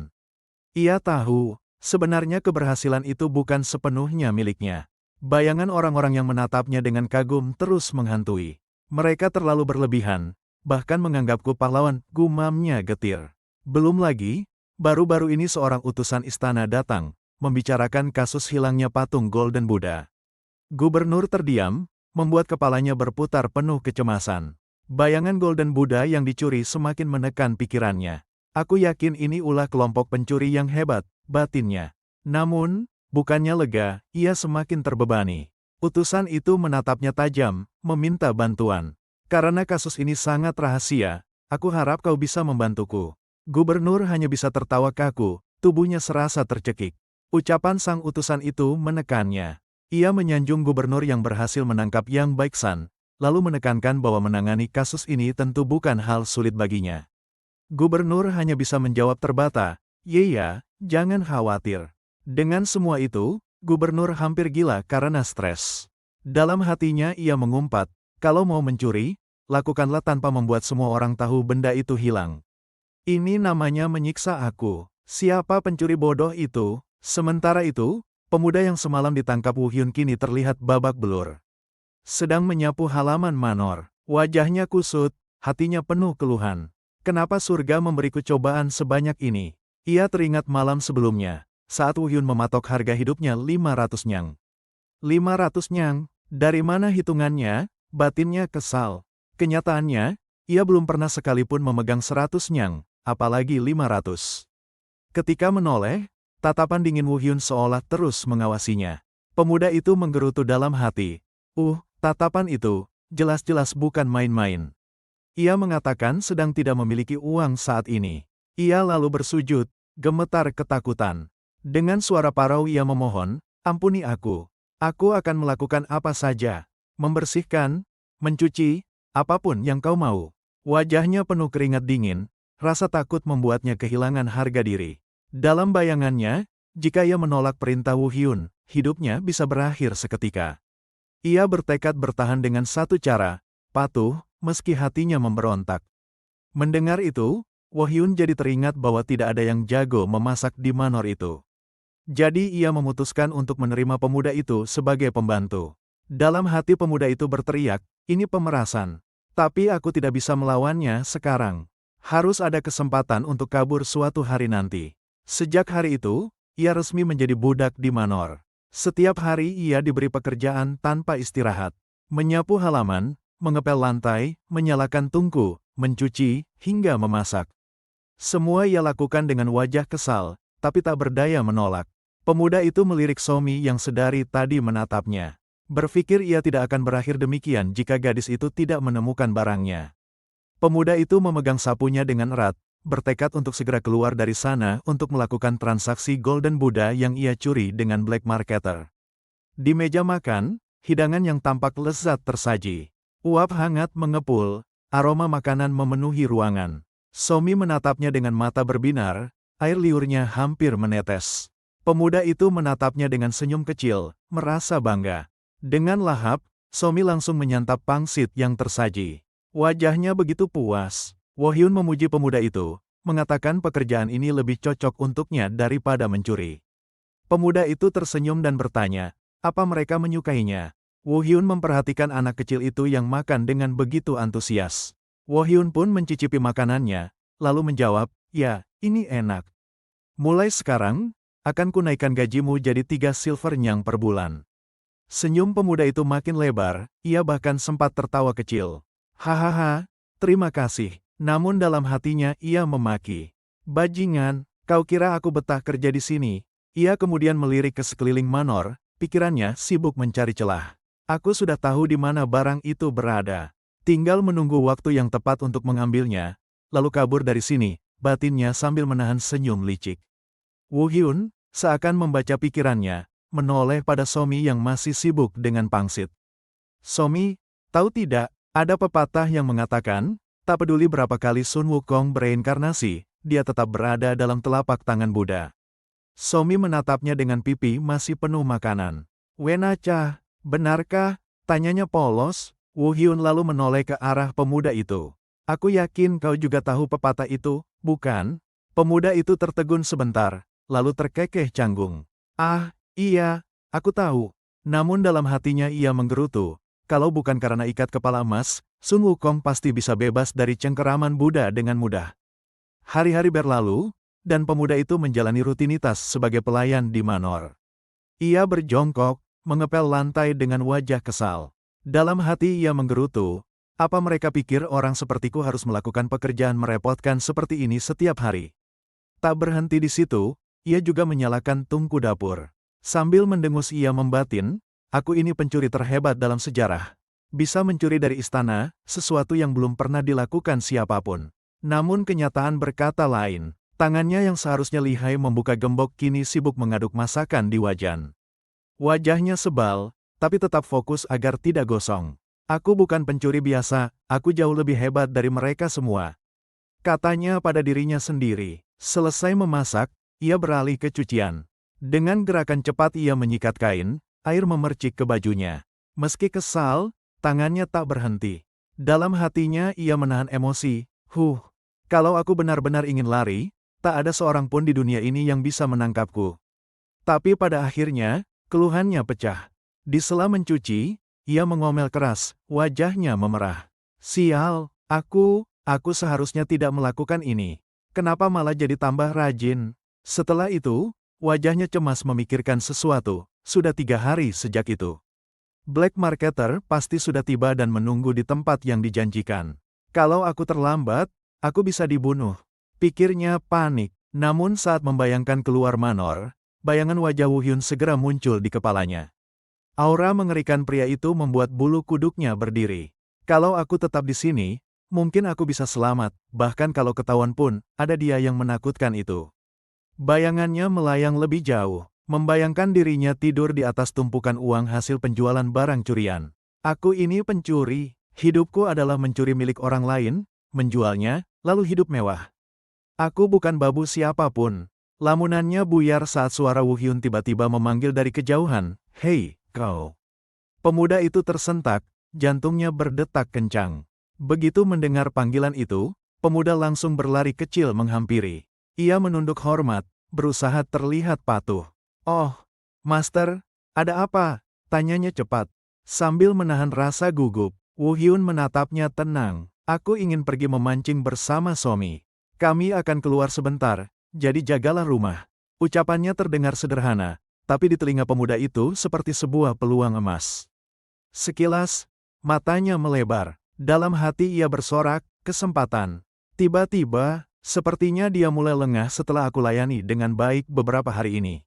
Ia tahu, sebenarnya keberhasilan itu bukan sepenuhnya miliknya. Bayangan orang-orang yang menatapnya dengan kagum terus menghantui. Mereka terlalu berlebihan, bahkan menganggapku pahlawan, gumamnya getir. Belum lagi, baru-baru ini seorang utusan istana datang, membicarakan kasus hilangnya patung Golden Buddha. Gubernur terdiam, membuat kepalanya berputar penuh kecemasan. Bayangan Golden Buddha yang dicuri semakin menekan pikirannya. Aku yakin ini ulah kelompok pencuri yang hebat, batinnya. Namun, bukannya lega, ia semakin terbebani. Utusan itu menatapnya tajam, meminta bantuan. Karena kasus ini sangat rahasia, aku harap kau bisa membantuku. Gubernur hanya bisa tertawa kaku, tubuhnya serasa tercekik. Ucapan sang utusan itu menekannya. Ia menyanjung gubernur yang berhasil menangkap Yang Baeksan, lalu menekankan bahwa menangani kasus ini tentu bukan hal sulit baginya. Gubernur hanya bisa menjawab terbata, "Iya, jangan khawatir." Dengan semua itu, gubernur hampir gila karena stres. Dalam hatinya ia mengumpat, kalau mau mencuri, lakukanlah tanpa membuat semua orang tahu benda itu hilang. Ini namanya menyiksa aku. Siapa pencuri bodoh itu? Sementara itu, pemuda yang semalam ditangkap Woo Hyun kini terlihat babak belur. Sedang menyapu halaman manor. Wajahnya kusut, hatinya penuh keluhan. Kenapa surga memberiku cobaan sebanyak ini? Ia teringat malam sebelumnya, saat Woo Hyun mematok harga hidupnya 500 nyang. 500 nyang? Dari mana hitungannya? Batinnya kesal. Kenyataannya, ia belum pernah sekalipun memegang 100 nyang, apalagi 500. Ketika menoleh, tatapan dingin Woo Hyun seolah terus mengawasinya. Pemuda itu menggerutu dalam hati. Tatapan itu, jelas-jelas bukan main-main. Ia mengatakan sedang tidak memiliki uang saat ini. Ia lalu bersujud, gemetar ketakutan. Dengan suara parau ia memohon, ampuni aku. Aku akan melakukan apa saja. Membersihkan, mencuci, apapun yang kau mau. Wajahnya penuh keringat dingin, rasa takut membuatnya kehilangan harga diri. Dalam bayangannya, jika ia menolak perintah Woo Hyun, hidupnya bisa berakhir seketika. Ia bertekad bertahan dengan satu cara, patuh, meski hatinya memberontak. Mendengar itu, Woo Hyun jadi teringat bahwa tidak ada yang jago memasak di manor itu. Jadi ia memutuskan untuk menerima pemuda itu sebagai pembantu. Dalam hati pemuda itu berteriak, ini pemerasan. Tapi aku tidak bisa melawannya sekarang. Harus ada kesempatan untuk kabur suatu hari nanti. Sejak hari itu, ia resmi menjadi budak di manor. Setiap hari ia diberi pekerjaan tanpa istirahat. Menyapu halaman, mengepel lantai, menyalakan tungku, mencuci, hingga memasak. Semua ia lakukan dengan wajah kesal, tapi tak berdaya menolak. Pemuda itu melirik Somi yang sedari tadi menatapnya. Berpikir ia tidak akan berakhir demikian jika gadis itu tidak menemukan barangnya. Pemuda itu memegang sapunya dengan erat, bertekad untuk segera keluar dari sana untuk melakukan transaksi Golden Buddha yang ia curi dengan black marketer. Di meja makan, hidangan yang tampak lezat tersaji. Uap hangat mengepul, aroma makanan memenuhi ruangan. Somi menatapnya dengan mata berbinar, air liurnya hampir menetes. Pemuda itu menatapnya dengan senyum kecil, merasa bangga. Dengan lahap, Somi langsung menyantap pangsit yang tersaji. Wajahnya begitu puas. Woo Hyun memuji pemuda itu, mengatakan pekerjaan ini lebih cocok untuknya daripada mencuri. Pemuda itu tersenyum dan bertanya, apa mereka menyukainya? Woo Hyun memperhatikan anak kecil itu yang makan dengan begitu antusias. Woo Hyun pun mencicipi makanannya, lalu menjawab, ya, ini enak. Mulai sekarang, akan kunaikkan gajimu jadi 3 silver nyang per bulan. Senyum pemuda itu makin lebar, ia bahkan sempat tertawa kecil. Hahaha, terima kasih. Namun dalam hatinya ia memaki. Bajingan, kau kira aku betah kerja di sini? Ia kemudian melirik ke sekeliling manor, pikirannya sibuk mencari celah. Aku sudah tahu di mana barang itu berada. Tinggal menunggu waktu yang tepat untuk mengambilnya, lalu kabur dari sini, batinnya sambil menahan senyum licik. Woo Hyun, seakan membaca pikirannya, menoleh pada Somi yang masih sibuk dengan pangsit. Somi, tahu tidak, ada pepatah yang mengatakan, tak peduli berapa kali Sun Wukong bereinkarnasi, dia tetap berada dalam telapak tangan Buddha. Somi menatapnya dengan pipi masih penuh makanan. Wenacha, benarkah? Tanyanya polos. Woo Hyun lalu menoleh ke arah pemuda itu. Aku yakin kau juga tahu pepatah itu, bukan? Pemuda itu tertegun sebentar, lalu terkekeh canggung. Ah, iya, aku tahu. Namun dalam hatinya ia menggerutu. Kalau bukan karena ikat kepala emas, Sun Wukong pasti bisa bebas dari cengkeraman Buddha dengan mudah. Hari-hari berlalu, dan pemuda itu menjalani rutinitas sebagai pelayan di manor. Ia berjongkok, mengepel lantai dengan wajah kesal. Dalam hati ia menggerutu, apa mereka pikir orang sepertiku harus melakukan pekerjaan merepotkan seperti ini setiap hari? Tak berhenti di situ, ia juga menyalakan tungku dapur. Sambil mendengus ia membatin, aku ini pencuri terhebat dalam sejarah. Bisa mencuri dari istana, sesuatu yang belum pernah dilakukan siapapun. Namun kenyataan berkata lain. Tangannya yang seharusnya lihai membuka gembok kini sibuk mengaduk masakan di wajan. Wajahnya sebal, tapi tetap fokus agar tidak gosong. Aku bukan pencuri biasa, aku jauh lebih hebat dari mereka semua. Katanya pada dirinya sendiri. Selesai memasak, ia beralih ke cucian. Dengan gerakan cepat ia menyikat kain, air memercik ke bajunya. Meski kesal, tangannya tak berhenti. Dalam hatinya ia menahan emosi. Kalau aku benar-benar ingin lari, tak ada seorang pun di dunia ini yang bisa menangkapku. Tapi pada akhirnya, keluhannya pecah. Di sela mencuci, ia mengomel keras, wajahnya memerah. Sial, aku seharusnya tidak melakukan ini. Kenapa malah jadi tambah rajin? Setelah itu, wajahnya cemas memikirkan sesuatu. Sudah 3 hari sejak itu. Black Marketer pasti sudah tiba dan menunggu di tempat yang dijanjikan. Kalau aku terlambat, aku bisa dibunuh. Pikirnya panik. Namun saat membayangkan keluar manor, bayangan wajah Woo Hyun segera muncul di kepalanya. Aura mengerikan pria itu membuat bulu kuduknya berdiri. Kalau aku tetap di sini, mungkin aku bisa selamat, bahkan kalau ketahuan pun, ada dia yang menakutkan itu. Bayangannya melayang lebih jauh, membayangkan dirinya tidur di atas tumpukan uang hasil penjualan barang curian. Aku ini pencuri, hidupku adalah mencuri milik orang lain, menjualnya, lalu hidup mewah. Aku bukan babu siapapun. Lamunannya buyar saat suara Woo Hyun tiba-tiba memanggil dari kejauhan, "Hei, kau." Pemuda itu tersentak, jantungnya berdetak kencang. Begitu mendengar panggilan itu, pemuda langsung berlari kecil menghampiri. Ia menunduk hormat, berusaha terlihat patuh. "Oh, Master, ada apa?" tanyanya cepat. Sambil menahan rasa gugup, Woo Hyun menatapnya tenang. "Aku ingin pergi memancing bersama Somi. Kami akan keluar sebentar, jadi jagalah rumah." Ucapannya terdengar sederhana, tapi di telinga pemuda itu seperti sebuah peluang emas. Sekilas, matanya melebar. Dalam hati ia bersorak, kesempatan. Tiba-tiba, sepertinya dia mulai lengah setelah aku layani dengan baik beberapa hari ini.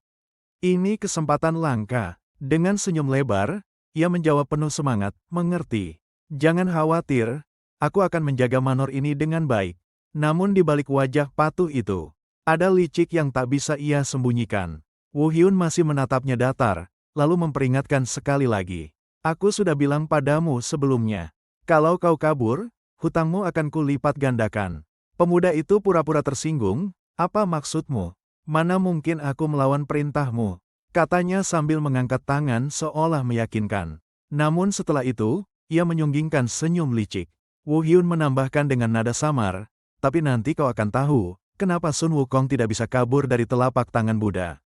Ini kesempatan langka. Dengan senyum lebar, ia menjawab penuh semangat, "Mengerti. Jangan khawatir, aku akan menjaga manor ini dengan baik." Namun di balik wajah patuh itu, ada licik yang tak bisa ia sembunyikan. Woo Hyun masih menatapnya datar, lalu memperingatkan sekali lagi. "Aku sudah bilang padamu sebelumnya. Kalau kau kabur, hutangmu akan kulipat gandakan." Pemuda itu pura-pura tersinggung, "Apa maksudmu? Mana mungkin aku melawan perintahmu?" katanya sambil mengangkat tangan seolah meyakinkan. Namun setelah itu, ia menyunggingkan senyum licik. Woo Hyun menambahkan dengan nada samar, "Tapi nanti kau akan tahu, kenapa Sun Wukong tidak bisa kabur dari telapak tangan Buddha."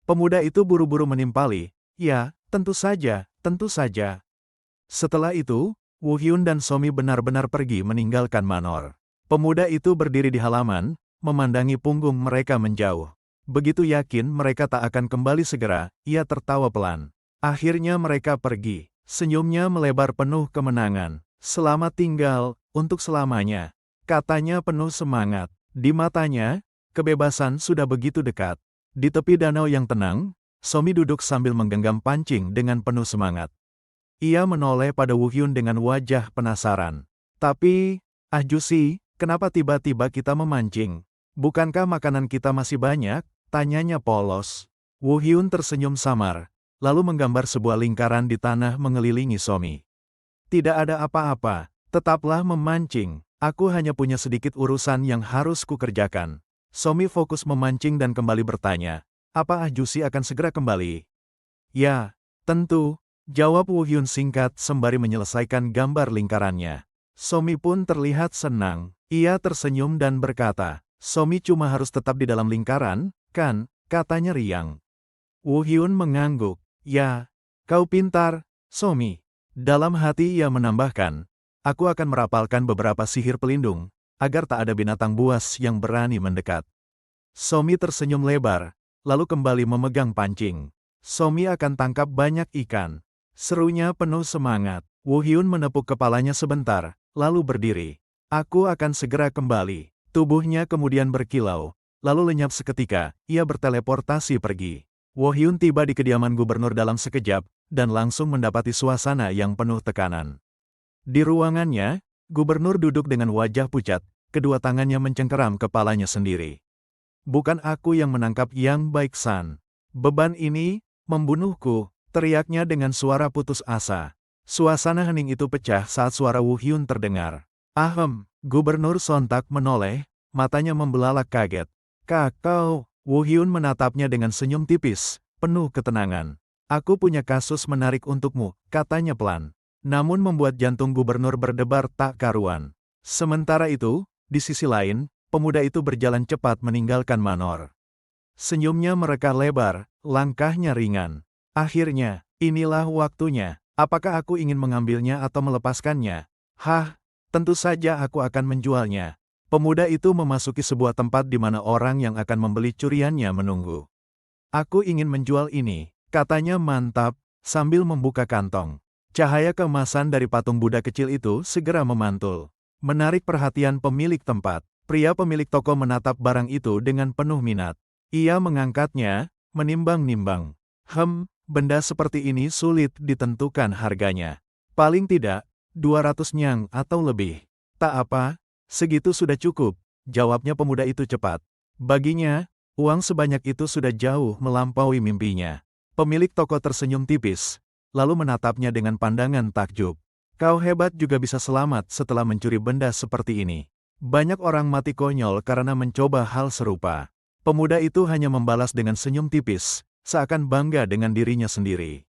Pemuda itu buru-buru menimpali, "Ya, tentu saja, tentu saja." Setelah itu, Woo Hyun dan Somi benar-benar pergi meninggalkan manor. Pemuda itu berdiri di halaman, memandangi punggung mereka menjauh. Begitu yakin mereka tak akan kembali segera, ia tertawa pelan. Akhirnya mereka pergi, senyumnya melebar penuh kemenangan. "Selamat tinggal, untuk selamanya," katanya penuh semangat. Di matanya, kebebasan sudah begitu dekat. Di tepi danau yang tenang, Somi duduk sambil menggenggam pancing dengan penuh semangat. Ia menoleh pada Woo Hyun dengan wajah penasaran. Tapi, Jusi, kenapa tiba-tiba kita memancing? Bukankah makanan kita masih banyak? Tanyanya polos. Woo Hyun tersenyum samar, lalu menggambar sebuah lingkaran di tanah mengelilingi Somi. Tidak ada apa-apa, tetaplah memancing. Aku hanya punya sedikit urusan yang harus kukerjakan. Somi fokus memancing dan kembali bertanya, apa Jusi akan segera kembali? Ya, tentu, jawab Woo Hyun singkat sembari menyelesaikan gambar lingkarannya. Somi pun terlihat senang. Ia tersenyum dan berkata, Somi cuma harus tetap di dalam lingkaran, kan? Katanya riang. Woo Hyun mengangguk. Ya, kau pintar, Somi. Dalam hati ia menambahkan, aku akan merapalkan beberapa sihir pelindung, agar tak ada binatang buas yang berani mendekat. Somi tersenyum lebar, lalu kembali memegang pancing. Somi akan tangkap banyak ikan. Serunya penuh semangat. Woo Hyun menepuk kepalanya sebentar, lalu berdiri. Aku akan segera kembali. Tubuhnya kemudian berkilau, lalu lenyap seketika, ia berteleportasi pergi. Woo Hyun tiba di kediaman gubernur dalam sekejap, dan langsung mendapati suasana yang penuh tekanan. Di ruangannya, gubernur duduk dengan wajah pucat, kedua tangannya mencengkeram kepalanya sendiri. Bukan aku yang menangkap Yang Baik-san. Beban ini membunuhku, teriaknya dengan suara putus asa. Suasana hening itu pecah saat suara Woo Hyun terdengar. Gubernur sontak menoleh, matanya membelalak kaget. Kau, Woo Hyun menatapnya dengan senyum tipis, penuh ketenangan. Aku punya kasus menarik untukmu, katanya pelan. Namun membuat jantung gubernur berdebar tak karuan. Sementara itu, di sisi lain, pemuda itu berjalan cepat meninggalkan Manor. Senyumnya mereka lebar, langkahnya ringan. Akhirnya, inilah waktunya. Apakah aku ingin mengambilnya atau melepaskannya? Tentu saja aku akan menjualnya. Pemuda itu memasuki sebuah tempat di mana orang yang akan membeli curiannya menunggu. Aku ingin menjual ini, katanya mantap, sambil membuka kantong. Cahaya keemasan dari patung Buddha kecil itu segera memantul. Menarik perhatian pemilik tempat. Pria pemilik toko menatap barang itu dengan penuh minat. Ia mengangkatnya, menimbang-nimbang. Benda seperti ini sulit ditentukan harganya. Paling tidak, 200 nyang atau lebih. Tak apa, segitu sudah cukup, jawabnya pemuda itu cepat. Baginya, uang sebanyak itu sudah jauh melampaui mimpinya. Pemilik toko tersenyum tipis, lalu menatapnya dengan pandangan takjub. Kau hebat juga bisa selamat setelah mencuri benda seperti ini. Banyak orang mati konyol karena mencoba hal serupa. Pemuda itu hanya membalas dengan senyum tipis, seakan bangga dengan dirinya sendiri.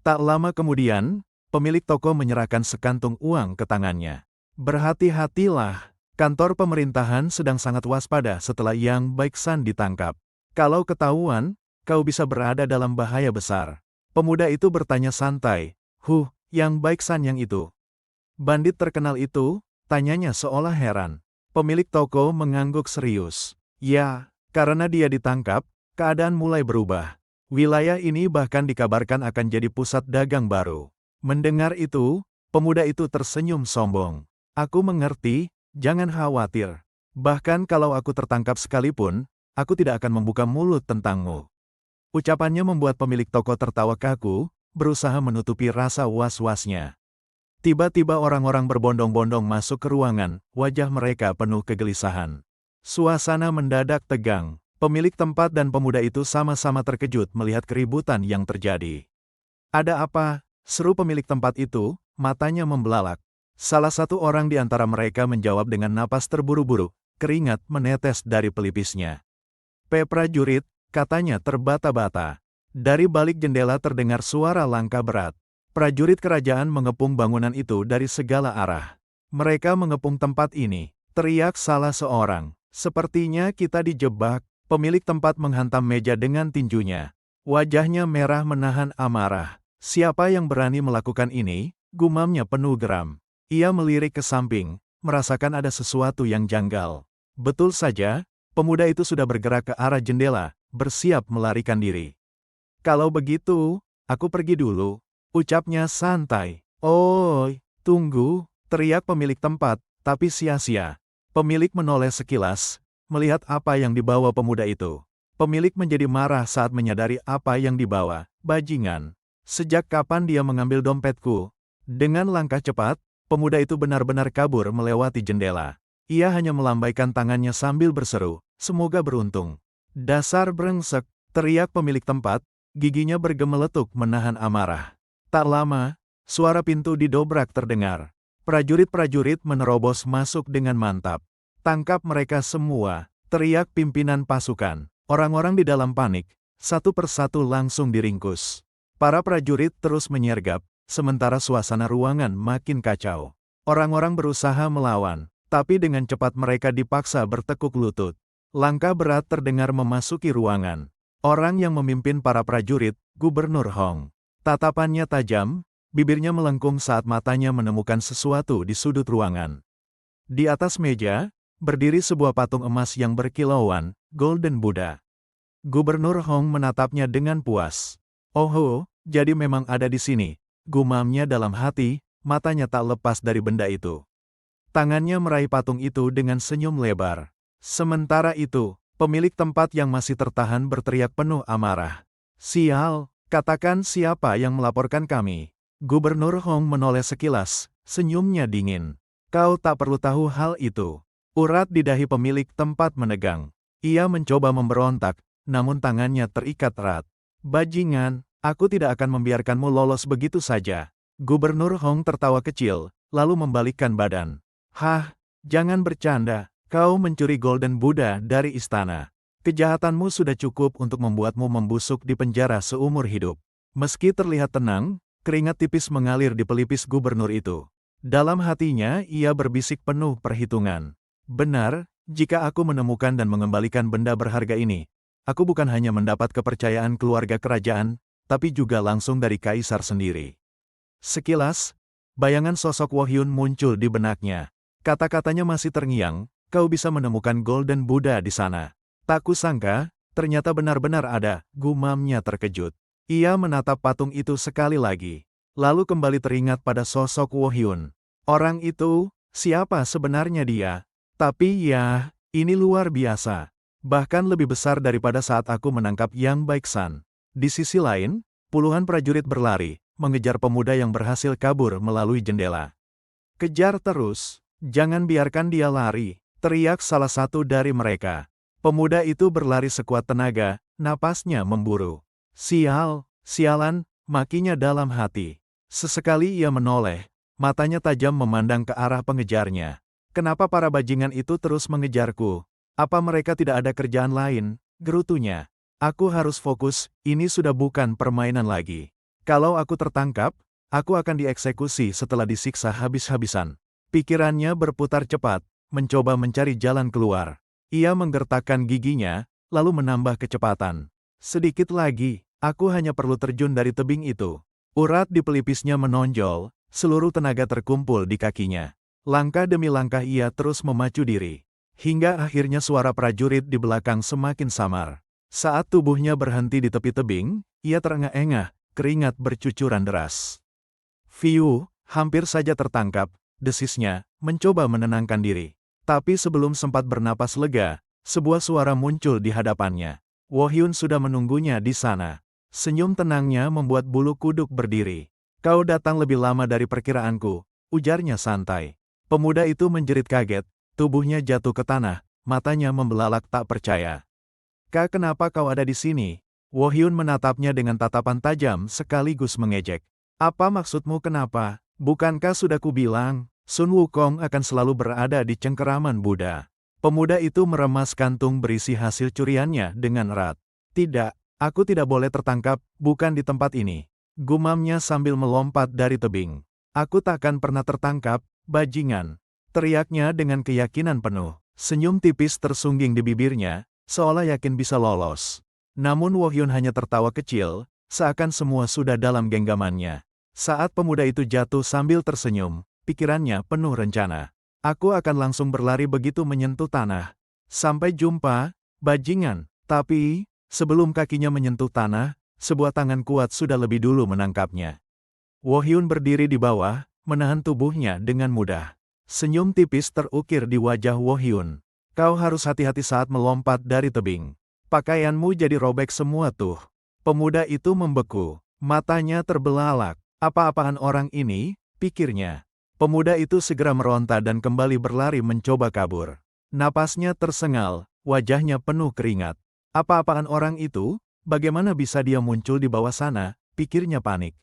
Tak lama kemudian, pemilik toko menyerahkan sekantung uang ke tangannya. Berhati-hatilah, kantor pemerintahan sedang sangat waspada setelah Yang Baik-san ditangkap. Kalau ketahuan, kau bisa berada dalam bahaya besar. Pemuda itu bertanya santai, Yang Baik-san yang itu? Bandit terkenal itu? Tanyanya seolah heran. Pemilik toko mengangguk serius. Ya, karena dia ditangkap, keadaan mulai berubah. Wilayah ini bahkan dikabarkan akan jadi pusat dagang baru. Mendengar itu, pemuda itu tersenyum sombong. Aku mengerti, jangan khawatir. Bahkan kalau aku tertangkap sekalipun, aku tidak akan membuka mulut tentangmu. Ucapannya membuat pemilik toko tertawa kaku, berusaha menutupi rasa was-wasnya. Tiba-tiba orang-orang berbondong-bondong masuk ke ruangan, wajah mereka penuh kegelisahan. Suasana mendadak tegang. Pemilik tempat dan pemuda itu sama-sama terkejut melihat keributan yang terjadi. Ada apa? Seru pemilik tempat itu, matanya membelalak. Salah satu orang di antara mereka menjawab dengan napas terburu-buru, keringat menetes dari pelipisnya. Prajurit, katanya terbata-bata. Dari balik jendela terdengar suara langkah berat. Prajurit kerajaan mengepung bangunan itu dari segala arah. Mereka mengepung tempat ini, teriak salah seorang. Sepertinya kita dijebak. Pemilik tempat menghantam meja dengan tinjunya. Wajahnya merah menahan amarah. Siapa yang berani melakukan ini? Gumamnya penuh geram. Ia melirik ke samping, merasakan ada sesuatu yang janggal. Betul saja, pemuda itu sudah bergerak ke arah jendela, bersiap melarikan diri. Kalau begitu, aku pergi dulu, ucapnya santai. Oi, tunggu, teriak pemilik tempat, tapi sia-sia. Pemilik menoleh sekilas, melihat apa yang dibawa pemuda itu. Pemilik menjadi marah saat menyadari apa yang dibawa, bajingan. Sejak kapan dia mengambil dompetku? Dengan langkah cepat, pemuda itu benar-benar kabur melewati jendela. Ia hanya melambaikan tangannya sambil berseru, "Semoga beruntung." "Dasar brengsek," teriak pemilik tempat, giginya bergemeletuk menahan amarah. Tak lama, suara pintu didobrak terdengar. Prajurit-prajurit menerobos masuk dengan mantap. "Tangkap mereka semua," teriak pimpinan pasukan. Orang-orang di dalam panik, satu persatu langsung diringkus. Para prajurit terus menyergap, sementara suasana ruangan makin kacau. Orang-orang berusaha melawan, tapi dengan cepat mereka dipaksa bertekuk lutut. Langkah berat terdengar memasuki ruangan. Orang yang memimpin para prajurit, Gubernur Hong. Tatapannya tajam, bibirnya melengkung saat matanya menemukan sesuatu di sudut ruangan. Di atas meja, berdiri sebuah patung emas yang berkilauan, Golden Buddha. Gubernur Hong menatapnya dengan puas. "Oh, jadi memang ada di sini," gumamnya dalam hati, matanya tak lepas dari benda itu. Tangannya meraih patung itu dengan senyum lebar. Sementara itu, pemilik tempat yang masih tertahan berteriak penuh amarah. "Sial, katakan siapa yang melaporkan kami." Gubernur Hong menoleh sekilas, senyumnya dingin. "Kau tak perlu tahu hal itu." Urat di dahi pemilik tempat menegang. Ia mencoba memberontak, namun tangannya terikat erat. "Bajingan, aku tidak akan membiarkanmu lolos begitu saja." Gubernur Hong tertawa kecil, lalu membalikkan badan. "Hah, jangan bercanda, kau mencuri Golden Buddha dari istana. Kejahatanmu sudah cukup untuk membuatmu membusuk di penjara seumur hidup." Meski terlihat tenang, keringat tipis mengalir di pelipis gubernur itu. Dalam hatinya ia berbisik penuh perhitungan. "Benar, jika aku menemukan dan mengembalikan benda berharga ini, aku bukan hanya mendapat kepercayaan keluarga kerajaan, tapi juga langsung dari kaisar sendiri." Sekilas, bayangan sosok Wohyun muncul di benaknya. Kata-katanya masih terngiang, "Kau bisa menemukan Golden Buddha di sana." "Tak kusangka, ternyata benar-benar ada," gumamnya terkejut. Ia menatap patung itu sekali lagi, lalu kembali teringat pada sosok Wohyun. Orang itu, siapa sebenarnya dia? Tapi ya, ini luar biasa. Bahkan lebih besar daripada saat aku menangkap Yang Baiksan. Di sisi lain, puluhan prajurit berlari, mengejar pemuda yang berhasil kabur melalui jendela. "Kejar terus, jangan biarkan dia lari," teriak salah satu dari mereka. Pemuda itu berlari sekuat tenaga, napasnya memburu. Sialan," makinya dalam hati. Sesekali ia menoleh, matanya tajam memandang ke arah pengejarnya. "Kenapa para bajingan itu terus mengejarku? Apa mereka tidak ada kerjaan lain?" gerutunya. "Aku harus fokus, ini sudah bukan permainan lagi. Kalau aku tertangkap, aku akan dieksekusi setelah disiksa habis-habisan." Pikirannya berputar cepat, mencoba mencari jalan keluar. Ia menggertakkan giginya, lalu menambah kecepatan. "Sedikit lagi, aku hanya perlu terjun dari tebing itu." Urat di pelipisnya menonjol, seluruh tenaga terkumpul di kakinya. Langkah demi langkah ia terus memacu diri. Hingga akhirnya suara prajurit di belakang semakin samar. Saat tubuhnya berhenti di tepi tebing, ia terengah-engah, keringat bercucuran deras. "Fiu, hampir saja tertangkap," desisnya, mencoba menenangkan diri. Tapi sebelum sempat bernapas lega, sebuah suara muncul di hadapannya. Wohyun sudah menunggunya di sana. Senyum tenangnya membuat bulu kuduk berdiri. "Kau datang lebih lama dari perkiraanku," ujarnya santai. Pemuda itu menjerit kaget, tubuhnya jatuh ke tanah, matanya membelalak tak percaya. "Kak, kenapa kau ada di sini?" Wohyun menatapnya dengan tatapan tajam sekaligus mengejek. "Apa maksudmu kenapa? Bukankah sudah kubilang, Sun Wukong akan selalu berada di cengkeraman Buddha?" Pemuda itu meremas kantung berisi hasil curiannya dengan erat. "Tidak, aku tidak boleh tertangkap, bukan di tempat ini," gumamnya sambil melompat dari tebing. "Aku takkan pernah tertangkap, bajingan," teriaknya dengan keyakinan penuh. Senyum tipis tersungging di bibirnya, seolah yakin bisa lolos. Namun Wohyun hanya tertawa kecil, seakan semua sudah dalam genggamannya. Saat pemuda itu jatuh sambil tersenyum, pikirannya penuh rencana. "Aku akan langsung berlari begitu menyentuh tanah. Sampai jumpa, bajingan." Tapi, sebelum kakinya menyentuh tanah, sebuah tangan kuat sudah lebih dulu menangkapnya. Wohyun berdiri di bawah, menahan tubuhnya dengan mudah. Senyum tipis terukir di wajah Wohyun. "Kau harus hati-hati saat melompat dari tebing. Pakaianmu jadi robek semua tuh." Pemuda itu membeku. Matanya terbelalak. Apa-apaan orang ini, pikirnya. Pemuda itu segera meronta dan kembali berlari mencoba kabur. Napasnya tersengal, wajahnya penuh keringat. Apa-apaan orang itu? Bagaimana bisa dia muncul di bawah sana? Pikirnya panik.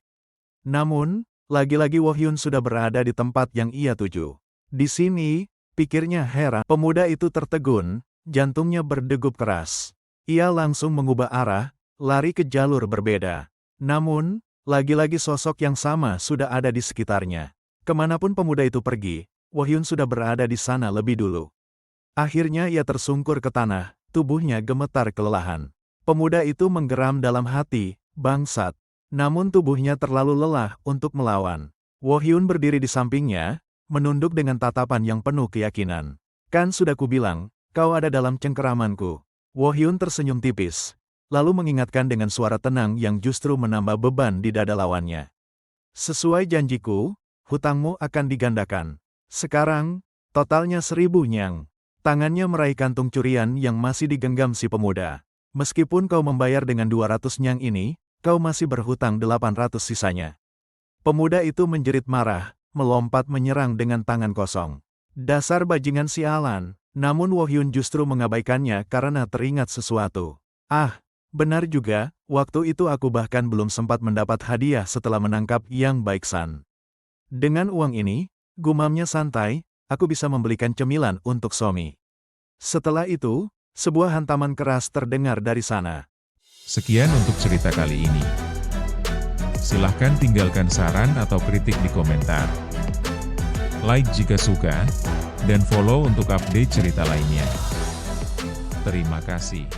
Namun, lagi-lagi Wohyun sudah berada di tempat yang ia tuju. Di sini, pikirnya heran. Pemuda itu tertegun, jantungnya berdegup keras. Ia langsung mengubah arah, lari ke jalur berbeda. Namun, lagi-lagi sosok yang sama sudah ada di sekitarnya. Kemanapun pemuda itu pergi, Wohyun sudah berada di sana lebih dulu. Akhirnya ia tersungkur ke tanah, tubuhnya gemetar kelelahan. Pemuda itu menggeram dalam hati, bangsat. Namun tubuhnya terlalu lelah untuk melawan. Wohyun berdiri di sampingnya, menunduk dengan tatapan yang penuh keyakinan. Kan sudah kubilang, kau ada dalam cengkeramanku. Wohyun tersenyum tipis, lalu mengingatkan dengan suara tenang yang justru menambah beban di dada lawannya. Sesuai janjiku, hutangmu akan digandakan. Sekarang, totalnya 1000 nyang. Tangannya meraih kantung curian yang masih digenggam si pemuda. Meskipun kau membayar dengan 200 nyang ini, kau masih berhutang 800 sisanya. Pemuda itu menjerit marah, melompat menyerang dengan tangan kosong. Dasar bajingan sialan, namun Wohyun justru mengabaikannya karena teringat sesuatu. Ah, benar juga, waktu itu aku bahkan belum sempat mendapat hadiah setelah menangkap Yang Baiksan. Dengan uang ini, gumamnya santai, aku bisa membelikan cemilan untuk Somi. Setelah itu, sebuah hantaman keras terdengar dari sana. Sekian untuk cerita kali ini. Silahkan tinggalkan saran atau kritik di komentar. Like jika suka, dan follow untuk update cerita lainnya. Terima kasih.